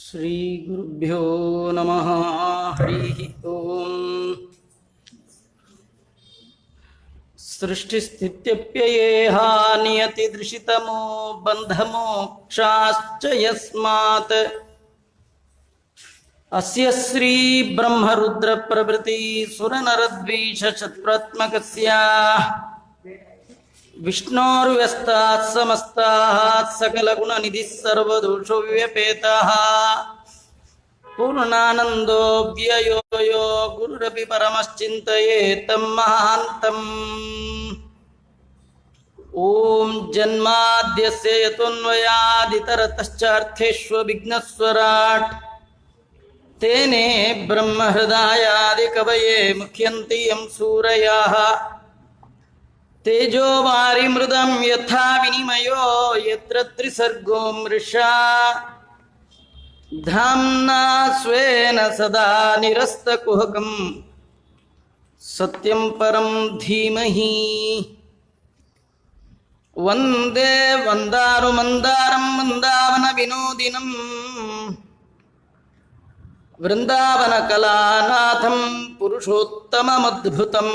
ಶ್ರೀ ಗುರುಭ್ಯೋ ನಮಃ. ಹರಿ ಓಂ. ಸೃಷ್ಟಿಸ್ಥಿತ್ಯಪ್ಯಯೇಹ ನಿಯತಿದೃಶಿತಮೋ ಬಂಧಮೋಕ್ಷಾಶ್ಚ ಯಸ್ಮಾತ್ ಅಸ್ಯ ಶ್ರೀ ಬ್ರಹ್ಮರುದ್ರ ಪ್ರಭೃತಿ ಸುರನರದ್ವೀಷ ಶತ್ರುತ್ಮಕಸ್ಯ ವಿಷ್ಣೋರ್ವ್ಯಸ್ತಾತ್ ಸಮಸ್ತಾತ್ ಸಕಲಗುಣನಿಧಿಃ ಸರ್ವದೋಷೋ ವ್ಯಪೇತಃ ಪೂರ್ಣಾನಂದೋ ವ್ಯಯೋ ಯೋ ಗುರುರಪಿ ಪರಮಶ್ಚಿಂತಯೇತಂ ಮಹಾಂತಂ. ಓಂ ಜನ್ಮಾದ್ಯಸ್ಯ ಯತೋನ್ವಯಾದಿತರತಶ್ಚಾರ್ಥೇಷ್ವವಿಘ್ನಸ್ವರಾಟ್ ತೇನೇ ಬ್ರಹ್ಮಹೃದಯಾದಿಕವಯೇ ಮುಖ್ಯಂತಿ ಯಂ ಸೂರಯಃ ತೇಜೋ ವಾರಿಮೃದಂ ಯಥಾ ವಿನಿಮಯೋ ಯತ್ರ ತ್ರಿಸರ್ಗೋ ಮೃಷಾ ಧಾಮ್ನಾ ಸ್ವೇನ ಸದಾ ನಿರಸ್ತಕುಹಕಂ ಸತ್ಯಂ ಪರಂ ಧೀಮಹಿ. ವಂದೇ ವಂದಾರು ಮಂದಾರಂ ವಂದಾವನ ವಿನೋದಿನಂ ವೃಂದಾವನ ಕಲಾನಾಥಂ ಪುರುಷೋತ್ತಮಮದ್ಭುತಂ.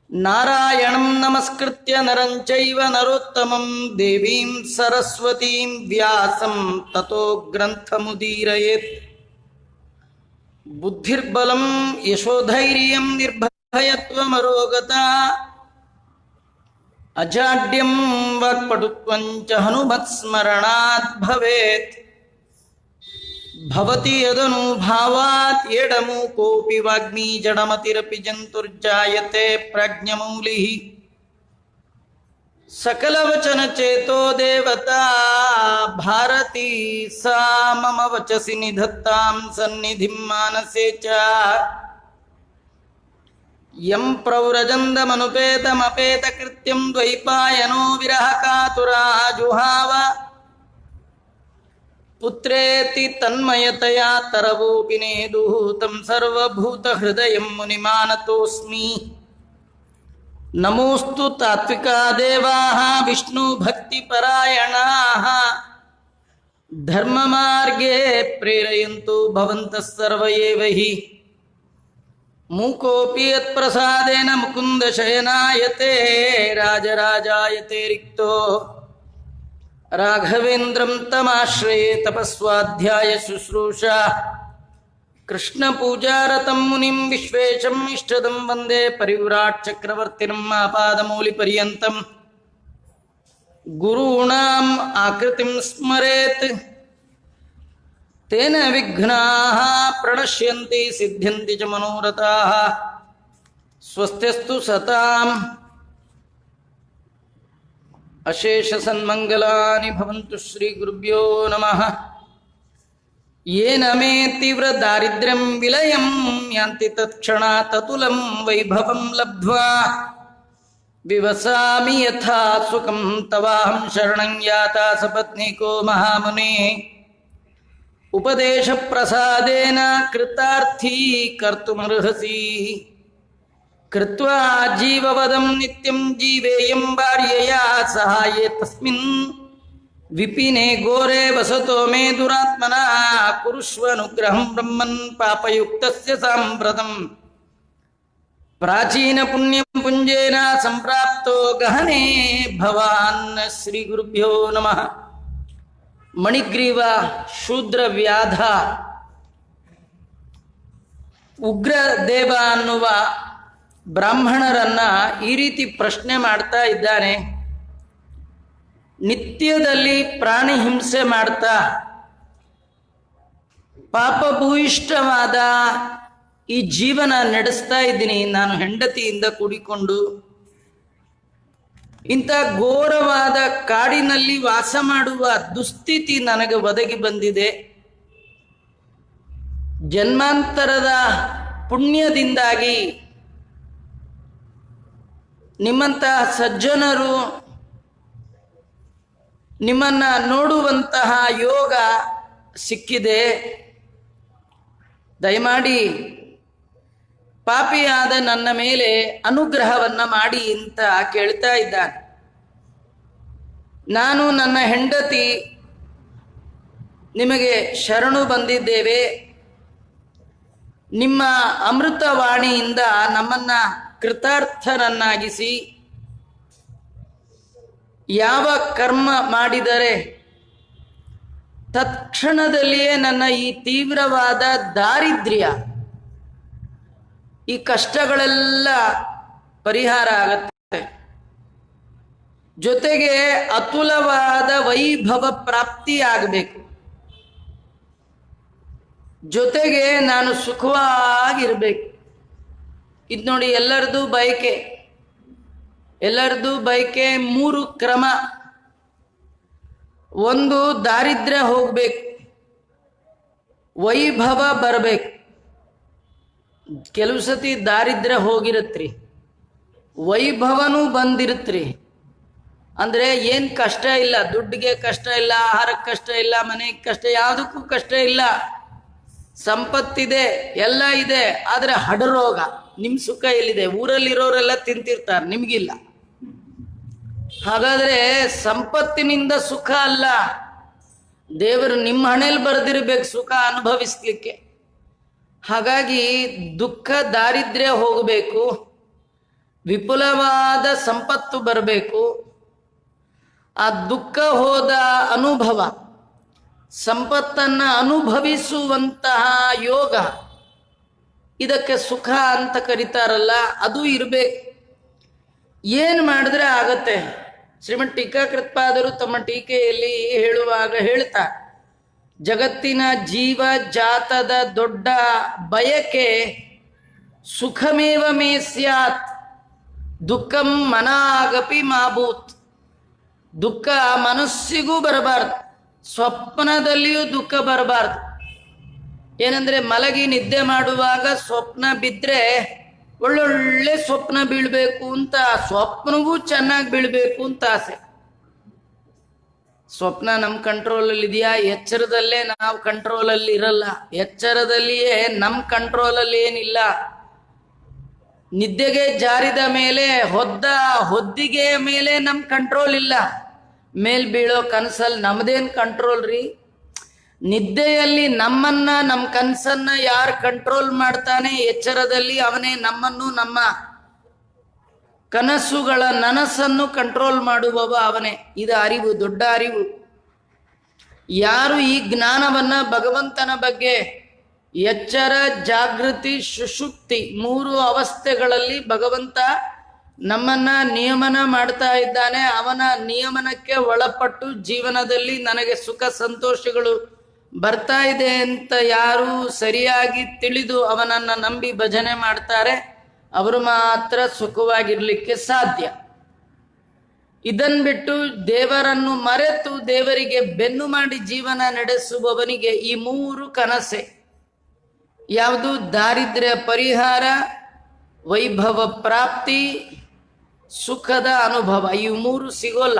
ನಾರಾಯಣಂ ನಮಸ್ಕೃತ್ಯ ನರಂ ಚೈವ ನರೋತ್ತಮಂ ದೇವೀಂ ಸರಸ್ವತೀಂ ವ್ಯಾಸಂ ತತೋ ಗ್ರಂಥಮುದೀರಯೇತ್. ಬುದ್ಧಿರ್ಬಲಂ ಯಶೋಧೈರ್ಯಂ ನಿರ್ಭಯತ್ವಮರೋಗತಾ ಅಜಾಡ್ಯಂ ವಾಕ್ಪಟುತ್ವಂ ಚ ಹನುಮತ್ಸ್ಮರಣಾತ್ ಭವೇತ್. ಭವತಿ ಯದನುಭಾವಾತ್ ಎಡಮೂಕೋಪಿ ವಾಗ್ಮೀ ಜಡಮತಿರಪಿ ಜಂತುರ್ಜಾಯತೆ ಪ್ರಜ್ಞಮೌಲಿಃ. ಸಕಲವಚನಚೇತೋ ದೇವತಾ ಭಾರತೀ ಸಾ ಮಮ ವಚಸಿ ನಿಧತ್ತಾಂ ಸನ್ನಿಧಿಂ ಮಾನಸೇ ಚ. ಯಂ ಪ್ರವ್ರಜಂದಮನುಪೇತಮಪೇತಕೃತ್ಯಂ ದ್ವೈಪಾಯನೋ ವಿರಹಕಾತುರಾ ಜುಹಾವ ಪುತ್ರೇತಿ ತನ್ಮಯತಯಾ ತರವೋಪಿ ನೇದುಃ ತಂ ಸರ್ವಭೂತಹೃದಯಂ ಮುನಿಮಾನತೋಸ್ಮಿ. ನಮೋಸ್ತು ತಾತ್ವಿಕಾ ದೇವಾಃ ವಿಷ್ಣುಭಕ್ತಿಪರಾಯಣಾಃ ಧರ್ಮಮಾರ್ಗೇ ಪ್ರೇರಯಂತು ಭವಂತಃ ಸರ್ವ ಏವ ಹಿ. ಮೂಕೋಪಿ ಯತ್ಪ್ರಸಾದೇನ ಮುಕುಂದಶಯನಾಯತೆ ರಾಜರಾಜಾಯತೆ ರಿಕ್ತೋ ರಾಘವೇಂದ್ರಂ ತಮಾಶ್ರಯೇ ತಪಸ್ವಾಧ್ಯಾಯ ಶುಶ್ರೂಷಾ. ಕೃಷ್ಣಪೂಜಾರತಂ ಮುನಿಂ ವಿಶ್ವೇಶಂ ಇಷ್ಟದಂ ವಂದೇ ಪರಿವ್ರಾಟ್ ಚಕ್ರವರ್ತಿನಂ ಆಪಾದಮೌಲಿಪರ್ಯಂತಂ. ಗುರೂಣಾಂ ಆಕೃತಿಂ ಸ್ಮರೇತ್ ತೇನ ವಿಘ್ನಾಃ ಪ್ರಣಶ್ಯಂತಿ ಸಿದ್ಧ್ಯಂತಿ ಚ ಮನೋರಥಾಃ. ಸ್ವಸ್ತ್ಯಸ್ತು ಸತಾಂ ಅಶೇಷ ಸನ್ಮಂಗಲಾನಿ ಭವಂತು. ಶ್ರೀ ಗುರುಭ್ಯೋ ನಮಃ. ಯೇನ ಮೇ ತೀವ್ರ ದಾರಿದ್ರ್ಯಂ ವಿಲಯಂ ಯಾಂತಿ ತತ್ಕ್ಷಣಾತ್ ಅತುಲಂ ವೈಭವಂ ಲಬ್ಧ್ವಾ ವಿವಸಾಮಿ ಯಥಾ ಸುಖಂ ತವಾಹಂ ಶರಣಂ ಯಾತಾ ಸಪತ್ನೀಕೋ ಮಹಾಮುನೇ. ಉಪದೇಶ ಪ್ರಸಾದೇನ ಕೃತಾರ್ಥೀ ಕರ್ತುಮರ್ಹಸಿ. ಕೃತ್ವಾ ಜೀವವದಂ ನಿತ್ಯಂ ಜೀವೇಯಂ ಭಾರ್ಯಯಾ ಸಹಾಯೇ ತಸ್ಮಿನ್ ವಿಪಿನೇ ಘೋರೆ ವಸತೋ ಮೇ ದುರಾತ್ಮನಃ. ಕುರುಷ್ವನುಗ್ರಹಂ ಬ್ರಹ್ಮನ್ ಪಾಪಯುಕ್ತಸ್ಯ ಸಾಂಪ್ರತಂ. ಪ್ರಾಚೀನ ಪುಣ್ಯಂ ಪುಂಜೇನ ಸಂಪ್ರಾಪ್ತೋ ಗಹನೆ ಭವಾನ್. ಶ್ರೀ ಗುರುಭ್ಯೋ ನಮಃ. ಮಣಿಗ್ರೀವ ಶೂದ್ರ ವ್ಯಾಧ ಉಗ್ರದೇವ ಅನ್ನುವ ಬ್ರಾಹ್ಮಣರನ್ನ ಈ ರೀತಿ ಪ್ರಶ್ನೆ ಮಾಡ್ತಾ ಇದ್ದಾನೆ. ನಿತ್ಯದಲ್ಲಿ ಪ್ರಾಣಿ ಹಿಂಸೆ ಮಾಡ್ತಾ ಪಾಪಭೂಯಿಷ್ಠವಾದ ಈ ಜೀವನ ನಡೆಸ್ತಾ ಇದ್ದೀನಿ ನಾನು ಹೆಂಡತಿಯಿಂದ ಕೂಡಿಕೊಂಡು. ಇಂಥ ಘೋರವಾದ ಕಾಡಿನಲ್ಲಿ ವಾಸ ಮಾಡುವ ದುಸ್ಥಿತಿ ನನಗೆ ಒದಗಿ ಬಂದಿದೆ. ಜನ್ಮಾಂತರದ ಪುಣ್ಯದಿಂದಾಗಿ ನಿಮ್ಮಂತಹ ಸಜ್ಜನರು ನಿಮ್ಮನ್ನ ನೋಡುವಂತಹ ಯೋಗ ಸಿಕ್ಕಿದೆ. ದಯಮಾಡಿ ಪಾಪಿಯಾದ ನನ್ನ ಮೇಲೆ ಅನುಗ್ರಹವನ್ನ ಮಾಡಿ ಅಂತ ಕೇಳ್ತಾ ಇದ್ದಾನೆ. ನಾನು ನನ್ನ ಹೆಂಡತಿ ನಿಮಗೆ ಶರಣು ಬಂದಿದ್ದೇವೆ. ನಿಮ್ಮ ಅಮೃತವಾಣಿಯಿಂದ ನಮ್ಮನ್ನ ಕೃತಾರ್ಥರನ್ನಾಗಿಸಿ, ಯಾವ ಕರ್ಮ ಮಾಡಿದರೆ ತತ್ಕ್ಷಣದಲ್ಲಿಯೇ ನನ್ನ ಈ ತೀವ್ರವಾದ ದಾರಿದ್ರ್ಯ, ಈ ಕಷ್ಟಗಳೆಲ್ಲ ಪರಿಹಾರ ಆಗತ್ತೆ, ಜೊತೆಗೆ ಅತುಲವಾದ ವೈಭವ ಪ್ರಾಪ್ತಿ ಆಗಬೇಕು, ಜೊತೆಗೆ ನಾನು ಸುಖವಾಗಿರ್ಬೇಕು. ಇದು ನೋಡಿ, ಎಲ್ಲರದು ಬಯಕೆ 3 ಕ್ರಮ. ಒಂದು, ದಾರಿದ್ರ್ಯ ಹೋಗ್ಬೇಕು, ವೈಭವ ಬರಬೇಕು. ಕೆಲವು ಸತಿ ದಾರಿದ್ರ್ಯ ಹೋಗಿರತ್ರಿ, ವೈಭವನೂ ಬಂದಿರತ್ರಿ. ಅಂದ್ರೆ ಏನು ಕಷ್ಟ ಇಲ್ಲ, ದುಡ್ಡಿಗೆ ಕಷ್ಟ ಇಲ್ಲ, ಆಹಾರಕ್ಕೆ ಕಷ್ಟ ಇಲ್ಲ, ಮನೆಗೆ ಕಷ್ಟ, ಯಾವುದಕ್ಕೂ ಕಷ್ಟ ಇಲ್ಲ, ಸಂಪತ್ತಿದೆ, ಎಲ್ಲ ಇದೆ. ಆದರೆ ಹಡರೋಗ. ನಿಮ್ಮ ಸುಖ ಎಲ್ಲಿದೆ? ಊರಲ್ಲಿರೋರೆಲ್ಲ ತಿಂತಿರ್ತಾರೆ, ನಿಮಗಿಲ್ಲ. ಹಾಗಾದ್ರೆ ಸಂಪತ್ತಿನಿಂದ ಸುಖ ಅಲ್ಲ, ದೇವರು ನಿಮ್ಮ ಹಣೆಯಲ್ಲಿ ಬರೆದಿರ್ಬೇಕು ಸುಖ ಅನುಭವಿಸ್ಲಿಕ್ಕೆ. ಹಾಗಾಗಿ ದುಃಖ ದಾರಿದ್ರ್ಯ ಹೋಗಬೇಕು, ವಿಪುಲವಾದ ಸಂಪತ್ತು ಬರಬೇಕು. ಆ ದುಃಖ ಹೋದ ಅನುಭವ, ಸಂಪತ್ತನ್ನು ಅನುಭವಿಸುವಂತಹ ಯೋಗ, ಇದಕ್ಕೆ ಸುಖ ಅಂತ ಕರೀತಾರಲ್ಲ, ಅದು ಇರಬೇಕು. ಏನು ಮಾಡಿದ್ರೆ ಆಗತ್ತೆ? ಶ್ರೀಮದ್ ಟೀಕಾಕೃತ್ಪಾದರು ತಮ್ಮ ಟೀಕೆಯಲ್ಲಿ ಹೇಳುವಾಗ ಹೇಳ್ತಾರೆ, ಜಗತ್ತಿನ ಜೀವ ಜಾತದ ದೊಡ್ಡ ಬಯಕೆ ಸುಖಮೇವ ಮೇ ಸ್ಯಾತ್ ದುಃಖಂ ಮನಾಗಪಿ ಮಾಭೂತ್. ದುಃಖ ಮನಸ್ಸಿಗೂ ಬರಬಾರ್ದು, ಸ್ವಪ್ನದಲ್ಲಿಯೂ ದುಃಖ ಬರಬಾರ್ದು. ಏನಂದ್ರೆ ಮಲಗಿ ನಿದ್ದೆ ಮಾಡುವಾಗ ಸ್ವಪ್ನ ಬಿದ್ದರೆ ಒಳ್ಳೊಳ್ಳೆ ಸ್ವಪ್ನ ಬೀಳಬೇಕು ಅಂತ, ಸ್ವಪ್ನವೂ ಚೆನ್ನಾಗಿ ಬೀಳಬೇಕು ಅಂತ ಆಸೆ. ಸ್ವಪ್ನ ನಮ್ಮ ಕಂಟ್ರೋಲಲ್ಲಿ ಇದೆಯಾ? ಎಚ್ಚರದಲ್ಲೇ ನಾವು ಕಂಟ್ರೋಲಲ್ಲಿ ಇರಲ್ಲ, ಎಚ್ಚರದಲ್ಲಿಯೇ ನಮ್ಮ ಕಂಟ್ರೋಲಲ್ಲಿ ಏನಿಲ್ಲ. ನಿದ್ದೆಗೆ ಜಾರಿದ ಮೇಲೆ ಹೊದ್ದಿಗೆಯ ಮೇಲೆ ನಮ್ಮ ಕಂಟ್ರೋಲ್ ಇಲ್ಲ. ಮೇಲ್ ಬೀಳೋ ಕನಸಲ್ಲಿ ನಮ್ದೇನು ಕಂಟ್ರೋಲ್ ರೀ? ನಿದ್ದೆಯಲ್ಲಿ ನಮ್ಮ ಕನಸನ್ನ ಯಾರು ಕಂಟ್ರೋಲ್ ಮಾಡ್ತಾನೆ, ಎಚ್ಚರದಲ್ಲಿ ಅವನೇ ನಮ್ಮನ್ನು, ನಮ್ಮ ಕನಸುಗಳ ನನಸನ್ನು ಕಂಟ್ರೋಲ್ ಮಾಡುವವ ಅವನೇ. ಇದು ಅರಿವು, ದೊಡ್ಡ ಅರಿವು. ಯಾರು ಈ ಜ್ಞಾನವನ್ನ ಭಗವಂತನ ಬಗ್ಗೆ ಎಚ್ಚರ, ಜಾಗೃತಿ, ಸುಷುಪ್ತಿ 3 ಅವಸ್ಥೆಗಳಲ್ಲಿ ಭಗವಂತ ನಮ್ಮನ್ನ ನಿಯಮನ ಮಾಡ್ತಾ ಇದ್ದಾನೆ. ಅವನ ನಿಯಮನಕ್ಕೆ ಒಳಪಟ್ಟು ಜೀವನದಲ್ಲಿ ನನಗೆ ಸುಖ ಸಂತೋಷಗಳು ಬರ್ತಾ ಇದೆ ಅಂತ ಯಾರು ಸರಿಯಾಗಿ ತಿಳಿದು ಅವನನ್ನು ನಂಬಿ ಭಜನೆ ಮಾಡ್ತಾರೆ, ಅವರು ಮಾತ್ರ ಸುಖವಾಗಿರ್ಲಿಕ್ಕೆ ಸಾಧ್ಯ. ಇದನ್ ಬಿಟ್ಟು ದೇವರನ್ನು ಮರೆತು ದೇವರಿಗೆ ಬೆನ್ನು ಮಾಡಿ ಜೀವನ ನಡೆಸುವವನಿಗೆ ಈ 3 ಕನಸೆ. ಯಾವುದು? ದಾರಿದ್ರ್ಯ ಪರಿಹಾರ, ವೈಭವ ಪ್ರಾಪ್ತಿ, ಸುಖದ ಅನುಭವ. ಈ 3 ಸಿಗೋಲ್ಲ.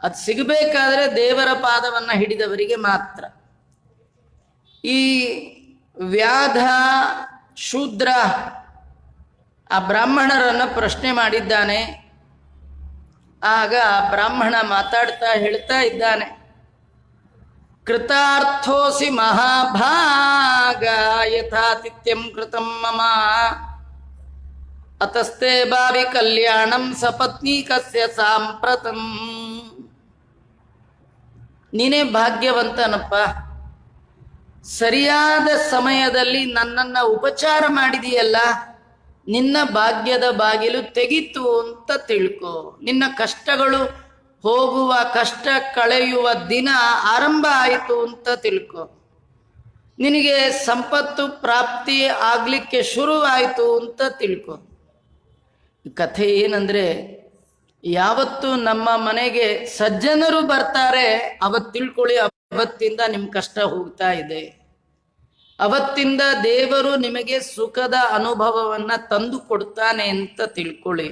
ಅದು ಸಿಗಬೇಕಾದ್ರೆ ದೇವರ ಪಾದವನ್ನು ಹಿಡಿದವರಿಗೆ ಮಾತ್ರ. ಈ ವ್ಯಾಧ ಶೂದ್ರ ಆ ಬ್ರಾಹ್ಮಣರನ್ನು ಪ್ರಶ್ನೆ ಮಾಡಿದ್ದಾನೆ. ಆಗ ಬ್ರಾಹ್ಮಣ ಮಾತಾಡ್ತಾ ಹೇಳ್ತಾ ಇದ್ದಾನೆ, ಕೃತಾರ್ಥೋಸಿ ಮಹಾಭಾಗ ಯಥಾತಿಥ್ಯಂ ಕೃತಂ ಮಮ ಅತಸ್ತೆ ಭಾವಿ ಕಲ್ಯಾಣಂ ಸಪತ್ನೀಕಸ್ಯ ಸಾಂಪ್ರತಂ. ನೀನೇ ಭಾಗ್ಯವಂತನಪ್ಪ, ಸರಿಯಾದ ಸಮಯದಲ್ಲಿ ನನ್ನನ್ನು ಉಪಚಾರ ಮಾಡಿದೆಯಲ್ಲ, ನಿನ್ನ ಭಾಗ್ಯದ ಬಾಗಿಲು ತೆಗಿತು ಅಂತ ತಿಳ್ಕೊ. ನಿನ್ನ ಕಷ್ಟಗಳು ಹೋಗುವ, ಕಷ್ಟ ಕಳೆಯುವ ದಿನ ಆರಂಭ ಆಯಿತು ಅಂತ ತಿಳ್ಕೊ. ನಿನಗೆ ಸಂಪತ್ತು ಪ್ರಾಪ್ತಿ ಆಗಲಿಕ್ಕೆ ಶುರುವಾಯಿತು ಅಂತ ತಿಳ್ಕೊ. ಕಥೆ ಏನಂದ್ರೆ, ಯಾವತ್ತು ನಮ್ಮ ಮನೆಗೆ ಸಜ್ಜನರು ಬರ್ತಾರೆ ಅವತ್ತು ತಿಳ್ಕೊಳ್ಳಿ, ಅವತ್ತಿಂದ ನಿಮ್ಮ ಕಷ್ಟ ಹೋಗ್ತಾ ಇದೆ. ಅವತ್ತಿಂದ ದೇವರು ನಿಮಗೆ ಸುಖದ ಅನುಭವವನ್ನು ತಂದು ಕೊಡ್ತಾನೆ ಅಂತ ತಿಳ್ಕೊಳ್ಳಿ.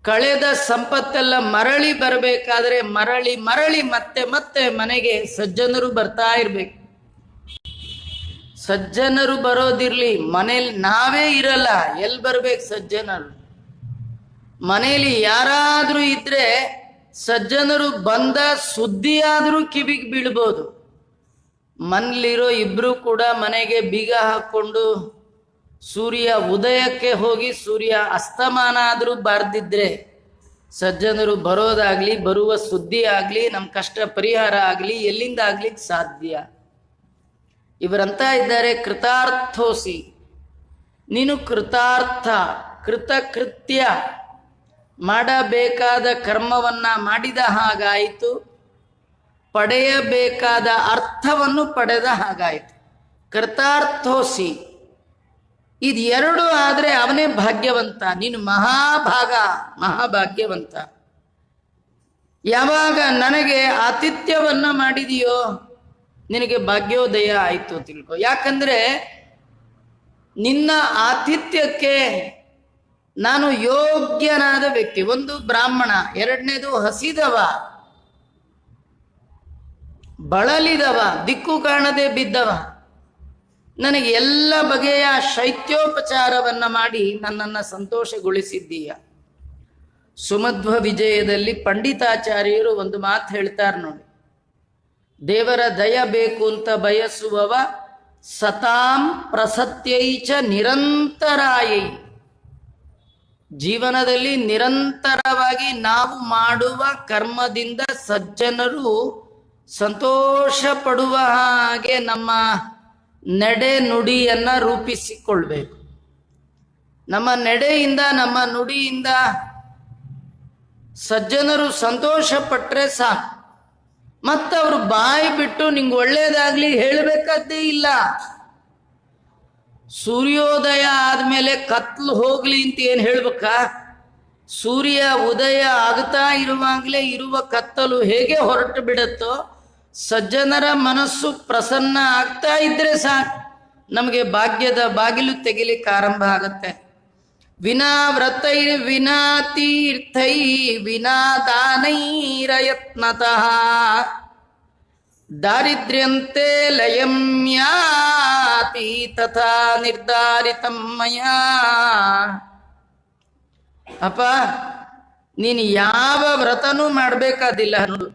ಕಳೆದ ಸಂಪತ್ತೆಲ್ಲ ಮರಳಿ ಬರಬೇಕಾದ್ರೆ ಮರಳಿ ಮರಳಿ ಮತ್ತೆ ಮತ್ತೆ ಮನೆಗೆ ಸಜ್ಜನರು ಬರ್ತಾ ಇರ್ಬೇಕು. ಸಜ್ಜನರು ಬರೋದಿರ್ಲಿ, ಮನೇಲಿ ನಾವೇ ಇರಲ್ಲ, ಎಲ್ಲಿ ಬರ್ಬೇಕು ಸಜ್ಜನರು? ಮನೆಯಲ್ಲಿ ಯಾರಾದ್ರೂ ಇದ್ರೆ ಸಜ್ಜನರು ಬಂದ ಸುದ್ದಿಯಾದ್ರೂ ಕಿವಿಗೆ ಬೀಳ್ಬೋದು, ಮನೇಲಿರೋ ಇಬ್ರು ಕೂಡ ಮನೆಗೆ ಬೀಗ ಹಾಕೊಂಡು ಸೂರ್ಯ ಉದಯಕ್ಕೆ ಹೋಗಿ ಸೂರ್ಯ ಅಸ್ತಮಾನ ಆದರೂ ಬಾರ್ದಿದ್ರೆ ಸಜ್ಜನರು ಬರೋದಾಗ್ಲಿ, ಬರುವ ಸುದ್ದಿ ಆಗಲಿ, ನಮ್ಮ ಕಷ್ಟ ಪರಿಹಾರ ಆಗಲಿ ಎಲ್ಲಿಂದ ಆಗ್ಲಿಕ್ಕೆ ಸಾಧ್ಯ? ಇವರಂತ ಇದ್ದಾರೆ, ಕೃತಾರ್ಥೋಸಿ, ನೀನು ಕೃತಾರ್ಥ, ಕೃತಕೃತ್ಯ, ಮಾಡಬೇಕಾದ ಕರ್ಮವನ್ನ ಮಾಡಿದ ಹಾಗಾಯಿತು, ಪಡೆಯಬೇಕಾದ ಅರ್ಥವನ್ನು ಪಡೆದ ಹಾಗಾಯಿತು. ಕೃತಾರ್ಥೋಸಿ, ಇದು ಎರಡು ಆದರೆ ಅವನೇ ಭಾಗ್ಯವಂತ. ನೀನು ಮಹಾಭಾಗ್ಯವಂತ. ಯಾವಾಗ ನನಗೆ ಆತಿಥ್ಯವನ್ನ ಮಾಡಿದೆಯೋ ನಿನಗೆ ಭಾಗ್ಯೋದಯ ಆಯಿತು ತಿಳ್ಕೊ. ಯಾಕಂದ್ರೆ ನಿನ್ನ ಆತಿಥ್ಯಕ್ಕೆ ನಾನು ಯೋಗ್ಯನಾದ ವ್ಯಕ್ತಿ. ಒಂದು ಬ್ರಾಹ್ಮಣ, ಎರಡನೇದು ಹಸಿದವ, ಬಳಲಿದವ, ದಿಕ್ಕು ಕಾಣದೆ ಬಿದ್ದವ, ನನಗೆ ಎಲ್ಲ ಬಗೆಯ ಶೈತ್ಯೋಪಚಾರವನ್ನ ಮಾಡಿ ನನ್ನನ್ನು ಸಂತೋಷಗೊಳಿಸಿದ್ದೀಯ. ಸುಮಧ್ವ ವಿಜಯದಲ್ಲಿ ಪಂಡಿತಾಚಾರ್ಯರು ಒಂದು ಮಾತು ಹೇಳ್ತಾರೆ ನೋಡಿ, ದೇವರ ದಯ ಬೇಕು ಅಂತ ಬಯಸುವವ ಸತಾಂ ಪ್ರಸತ್ಯೈಚ ನಿರಂತರಾಯೈ. ಜೀವನದಲ್ಲಿ ನಿರಂತರವಾಗಿ ನಾವು ಮಾಡುವ ಕರ್ಮದಿಂದ ಸಜ್ಜನರು ಸಂತೋಷ ಪಡುವ ಹಾಗೆ ನಮ್ಮ ನಡೆ ನುಡಿಯನ್ನ ರೂಪಿಸಿಕೊಳ್ಬೇಕು. ನಮ್ಮ ನಡೆಯಿಂದ, ನಮ್ಮ ನುಡಿಯಿಂದ ಸಜ್ಜನರು ಸಂತೋಷ ಪಟ್ರೆ ಸಾಕು. ಮತ್ತವರು ಬಾಯಿ ಬಿಟ್ಟು ನಿಂಗೆ ಒಳ್ಳೇದಾಗ್ಲಿ ಹೇಳಬೇಕಾದ್ದೇ ಇಲ್ಲ. ಸೂರ್ಯೋದಯ ಆದ್ಮೇಲೆ ಕತ್ಲು ಹೋಗ್ಲಿ ಅಂತ ಏನು ಹೇಳ್ಬೇಕಾ? ಸೂರ್ಯ ಉದಯ ಆಗ್ತಾ ಇರುವಾಗಲೇ ಇರುವ ಕತ್ತಲು ಹೇಗೆ ಹೊರಟು ಬಿಡುತ್ತೋ, ಸಜ್ಜನರ ಮನಸ್ಸು ಪ್ರಸನ್ನ ಆಗ್ತಾ ಇದ್ರೆ ಸಾಕು, ನಮಗೆ ಭಾಗ್ಯದ ಬಾಗಿಲು ತೆಗಿಲಿಕ್ಕೆ ಆರಂಭ ಆಗತ್ತೆ. ವಿನಾ ವ್ರತೈ ವಿನಾ ತೀರ್ಥೈ ವಿನಾ ದಾನೈರಯತ್ನತಃ ದಾರಿದ್ರ್ಯಂತೆ ಲಯಂ ಯಾತಿ ತಥಾ ನಿರ್ಧಾರಿತಂ ಮಯಾ. ಅಪ್ಪ, ನೀನು ಯಾವ ವ್ರತನೂ ಮಾಡಬೇಕಾದಿಲ್ಲ ನೋಡು,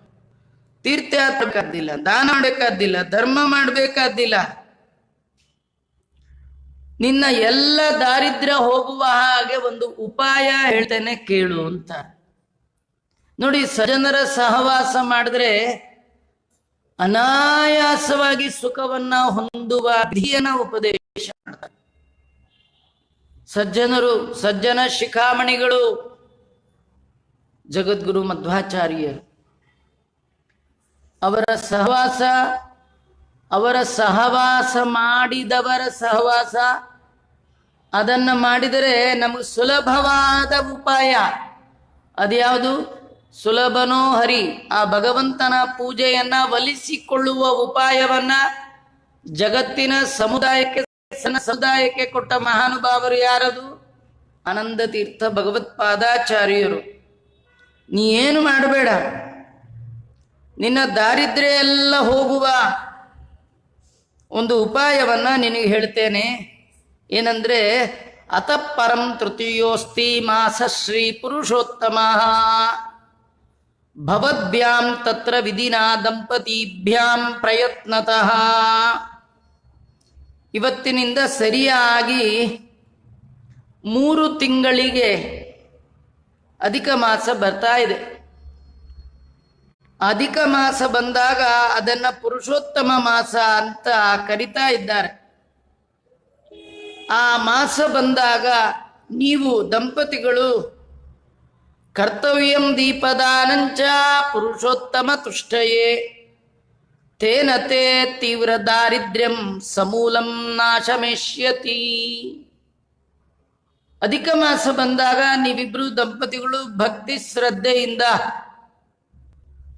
ತೀರ್ಥಯಾತ್ರೆ ಬೇಕಾದಿಲ್ಲ, ದಾನ ಮಾಡಬೇಕಾದಿಲ್ಲ, ಧರ್ಮ ಮಾಡಬೇಕಾದಿಲ್ಲ. ನಿನ್ನ ಎಲ್ಲ ದಾರಿದ್ರ್ಯ ಹೋಗುವ ಹಾಗೆ ಒಂದು ಉಪಾಯ ಹೇಳ್ತೇನೆ ಕೇಳು ಅಂತ ನೋಡಿ. ಸಜ್ಜನರ ಸಹವಾಸ ಮಾಡಿದ್ರೆ ಅನಾಯಾಸವಾಗಿ ಸುಖವನ್ನ ಹೊಂದುವ ವಿಧಿಯನ್ನ ಉಪದೇಶ ಮಾಡ್ತಾರೆ ಸಜ್ಜನರು. ಸಜ್ಜನ ಶಿಖಾಮಣಿಗಳು ಜಗದ್ಗುರು ಮಧ್ವಾಚಾರ್ಯರು. ಅವರ ಸಹವಾಸ ಮಾಡಿದವರ ಸಹವಾಸ, ಅದನ್ನು ಮಾಡಿದರೆ ನಮಗೆ ಸುಲಭವಾದ ಉಪಾಯ. ಅದ್ಯಾವುದು? ಸುಲಭನೋ ಹರಿ, ಆ ಭಗವಂತನ ಪೂಜೆಯನ್ನ ಒಲಿಸಿಕೊಳ್ಳುವ ಉಪಾಯವನ್ನ ಜಗತ್ತಿನ ಸಮುದಾಯಕ್ಕೆ ಕೊಟ್ಟ ಮಹಾನುಭಾವರು ಯಾರದು? ಆನಂದ ತೀರ್ಥ ಭಗವತ್ಪಾದಾಚಾರ್ಯರು. ನೀ ಏನು ಮಾಡಬೇಡ, ನಿನ್ನ ದಾರಿದ್ರ್ಯ ಎಲ್ಲ ಹೋಗುವ ಒಂದು ಉಪಾಯವನ್ನ ನಿನಗೆ ಹೇಳ್ತೇನೆ. ಏನಂದ್ರೆ, ಅತಃ ಪರಂ ತೃತೀಯೋಸ್ತಿ ಮಾಸ ಶ್ರೀ ಪುರುಷೋತ್ತಮ ಭವದ್ಭ್ಯಾಂ ತತ್ರ ವಿಧಿನಾ ದಂಪತಿಭ್ಯಾಂ ಪ್ರಯತ್ನತಃ. ಇವತ್ತಿನಿಂದ ಸರಿಯಾಗಿ 3 ತಿಂಗಳಿಗೆ ಅಧಿಕ ಮಾಸ ಬರ್ತಾ ಇದೆ. ಅಧಿಕ ಮಾಸ ಬಂದಾಗ ಅದನ್ನ ಪುರುಷೋತ್ತಮ ಮಾಸ ಅಂತ ಕರಿತಾ ಇದ್ದಾರೆ. ಆ ಮಾಸ ಬಂದಾಗ ನೀವು ದಂಪತಿಗಳು ಕರ್ತವ್ಯಂ ದೀಪದಾನಂಚ ಪುರುಷೋತ್ತಮ ತುಷ್ಟಯೇ ತೇನ ತೇ ತೀವ್ರ ದಾರಿದ್ರ್ಯಂ ಸಮೂಲಂ ನಾಶಮೇಷ್ಯತಿ. ಅಧಿಕ ಮಾಸ ಬಂದಾಗ ನೀವಿಬ್ರು ದಂಪತಿಗಳು ಭಕ್ತಿ ಶ್ರದ್ಧೆಯಿಂದ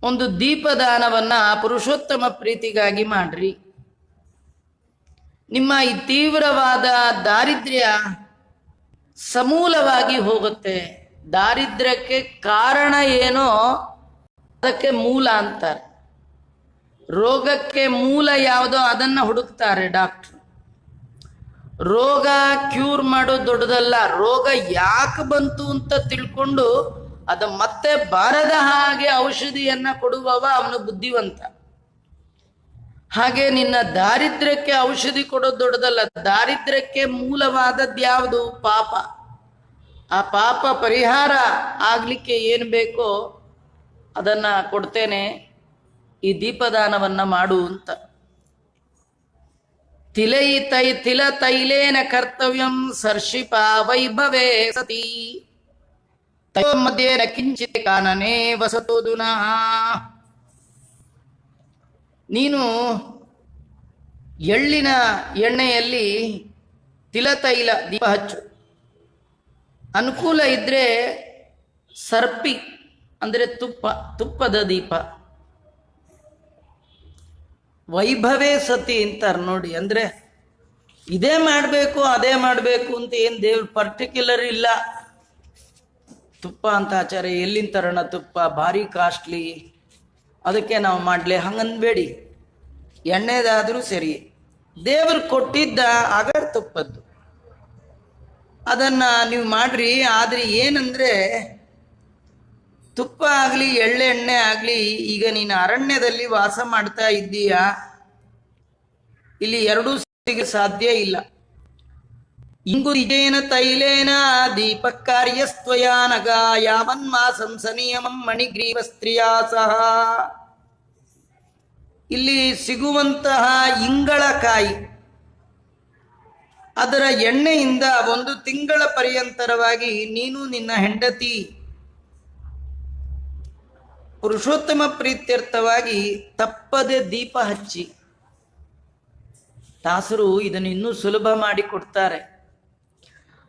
ಒಂದು ದೀಪದಾನವನ್ನ ಪುರುಷೋತ್ತಮ ಪ್ರೀತಿಗಾಗಿ ಮಾಡ್ರಿ. ನಿಮ್ಮ ಈ ತೀವ್ರವಾದ ದಾರಿದ್ರ್ಯ ಸಮೂಲವಾಗಿ ಹೋಗುತ್ತೆ. ದಾರಿದ್ರ್ಯಕ್ಕೆ ಕಾರಣ ಏನೋ ಅದಕ್ಕೆ ಮೂಲ ಅಂತಾರೆ. ರೋಗಕ್ಕೆ ಮೂಲ ಯಾವುದೋ ಅದನ್ನ ಹುಡುಕ್ತಾರೆ ಡಾಕ್ಟ್ರು. ರೋಗ ಕ್ಯೂರ್ ಮಾಡೋದು ದೊಡ್ಡದಲ್ಲ, ರೋಗ ಯಾಕೆ ಬಂತು ಅಂತ ತಿಳ್ಕೊಂಡು ಅದು ಮತ್ತೆ ಬಾರದ ಹಾಗೆ ಔಷಧಿಯನ್ನ ಕೊಡುವವ ಅವನು ಬುದ್ಧಿವಂತ. ಹಾಗೆ ನಿನ್ನ ದಾರಿದ್ರ್ಯಕ್ಕೆ ಔಷಧಿ ಕೊಡೋದು ದೊಡ್ಡದಲ್ಲ. ದಾರಿದ್ರ್ಯಕ್ಕೆ ಮೂಲವಾದದ್ದು ಯಾವುದು? ಪಾಪ. ಆ ಪಾಪ ಪರಿಹಾರ ಆಗಲಿಕ್ಕೆ ಏನು ಬೇಕೋ ಅದನ್ನು ಕೊಡ್ತೇನೆ, ಈ ದೀಪದಾನವನ್ನು ಮಾಡು ಅಂತ. ತಿಲ ತೈಲೇನ ಕರ್ತವ್ಯಂ ಸರ್ಷಿಪ ವೈಭವೇ ಸತಿ ಮಧ್ಯೆ ಕಿಂಚಿತ್ ಕಾನನೇ ವಸತೋದುನಾ. ನೀನು ಎಳ್ಳಿನ ಎಣ್ಣೆಯಲ್ಲಿ ತಿಲತೈಲ ದೀಪ ಹಚ್ಚು. ಅನುಕೂಲ ಇದ್ರೆ ಸರ್ಪಿ ಅಂದರೆ ತುಪ್ಪದ ದೀಪ. ವೈಭವೇ ಸತಿ ಅಂತಾರೆ ನೋಡಿ. ಅಂದರೆ ಇದೇ ಮಾಡಬೇಕು ಅದೇ ಮಾಡಬೇಕು ಅಂತ ಏನು ದೇವ್ರ ಪರ್ಟಿಕ್ಯುಲರ್ ಇಲ್ಲ. ತುಪ್ಪ ಅಂತ ಆಚಾರ್ಯ ಎಲ್ಲಿಂದ ತರೋಣ? ತುಪ್ಪ ಭಾರಿ ಕಾಸ್ಟ್ಲಿ, ಅದಕ್ಕೆ ನಾವು ಮಾಡಲಿ ಹಂಗನ್ಬೇಡಿ. ಎಣ್ಣೆದಾದರೂ ಸರಿ, ದೇವರು ಕೊಟ್ಟಿದ್ದ ಆಗ ತುಪ್ಪದ್ದು ಅದನ್ನು ನೀವು ಮಾಡ್ರಿ. ಆದರೆ ಏನಂದರೆ ತುಪ್ಪ ಆಗಲಿ ಎಳ್ಳೆಣ್ಣೆ ಆಗಲಿ, ಈಗ ನೀನು ಅರಣ್ಯದಲ್ಲಿ ವಾಸ ಮಾಡ್ತಾ ಇದ್ದೀಯಾ, ಇಲ್ಲಿ ಎರಡೂ ಸಿಗ ಸಾಧ್ಯ ಇಲ್ಲ. ಇಂಗು ನಿಜೇನ ತೈಲೇನ ದೀಪ ಕಾರ್ಯಸ್ತ್ವಯಾನಗ ಯಾವನ್ಮಾಸಂ ಸನಿಯಮಂ ಮಣಿಗ್ರೀವಸ್ತ್ರೀಯಾ ಸಹ. ಇಲ್ಲಿ ಸಿಗುವಂತಹ ಇಂಗಳಕಾಯಿ, ಅದರ ಎಣ್ಣೆಯಿಂದ 1 ತಿಂಗಳ ಪರ್ಯಂತರವಾಗಿ ನೀನು ನಿನ್ನ ಹೆಂಡತಿ ಪುರುಷೋತ್ತಮ ಪ್ರೀತ್ಯರ್ಥವಾಗಿ ತಪ್ಪದೆ ದೀಪ ಹಚ್ಚಿ. ದಾಸರು ಇದನ್ನು ಇನ್ನೂ ಸುಲಭ ಮಾಡಿ ಕೊಡ್ತಾರೆ.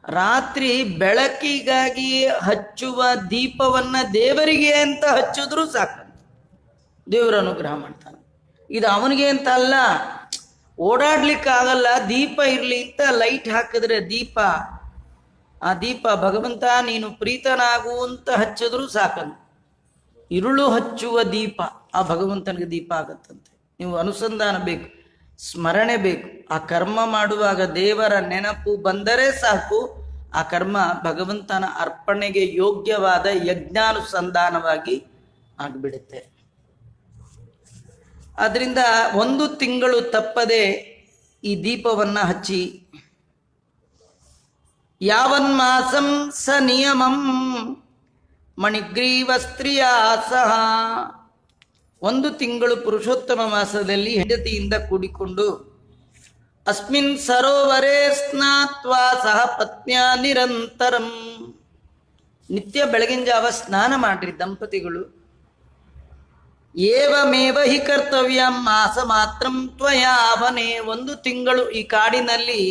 ರಾತ್ರಿ ಬೆಳಕಿಗಾಗಿ ಹಚ್ಚುವ ದೀಪವನ್ನ ದೇವರಿಗೆ ಅಂತ ಹಚ್ಚಿದ್ರೂ ಸಾಕು, ದೇವರ ಅನುಗ್ರಹ ಮಾಡ್ತಾನೆ. ಇದು ಅವನಿಗೆ ಅಂತ ಅಲ್ಲ, ಓಡಾಡ್ಲಿಕ್ಕಾಗಲ್ಲ, ದೀಪ ಇರಲಿ ಅಂತ ಲೈಟ್ ಹಾಕಿದ್ರೆ ದೀಪ, ಆ ದೀಪ ಭಗವಂತ ನೀನು ಪ್ರೀತನಾಗು ಅಂತ ಹಚ್ಚಿದ್ರೂ ಸಾಕಂತ. ಇರುಳು ಹಚ್ಚುವ ದೀಪ ಆ ಭಗವಂತನಿಗೆ ದೀಪ ಆಗತ್ತಂತೆ. ನೀವು ಅನುಸಂಧಾನ ಬೇಕು, ಸ್ಮರಣೆ ಬೇಕು. ಆ ಕರ್ಮ ಮಾಡುವಾಗ ದೇವರ ನೆನಪು ಬಂದರೆ ಸಾಕು, ಆ ಕರ್ಮ ಭಗವಂತನ ಅರ್ಪಣೆಗೆ ಯೋಗ್ಯವಾದ ಯಜ್ಞಾನುಸಂಧಾನವಾಗಿ ಆಗಿಬಿಡುತ್ತೆ. ಅದರಿಂದ 1 ತಿಂಗಳು ತಪ್ಪದೆ ಈ ದೀಪವನ್ನು ಹಚ್ಚಿ. ಯಾವನ್ಮಾಸಂ ಸ ನಿಯಮಂ ಮಣಿಗ್ರೀವ ಸ್ತ್ರೀಯಾ ಸಹ. 1 ತಿಂಗಳು ಪುರುಷೋತ್ತಮ ಮಾಸದಲ್ಲಿ ಹೆಂಡತಿಯಿಂದ ಕೂಡಿಕೊಂಡು ಅಸ್ಮಿನ್ ಸರೋವರೇ ಸ್ನಾತ್ವಾ ಸಹ ಪತ್ನ್ಯಾ ನಿರಂತರಂ. ನಿತ್ಯ ಬೆಳಗಿನ ಜಾವ ಸ್ನಾನ ಮಾಡ್ರಿ ದಂಪತಿಗಳು. ಏವಮೇವ ಹಿ ಕರ್ತವ್ಯ ಮಾಸ ಮಾತ್ರಂ ತ್ವಯಾವನೆ. 1 ತಿಂಗಳು ಈ ಕಾಡಿನಲ್ಲಿ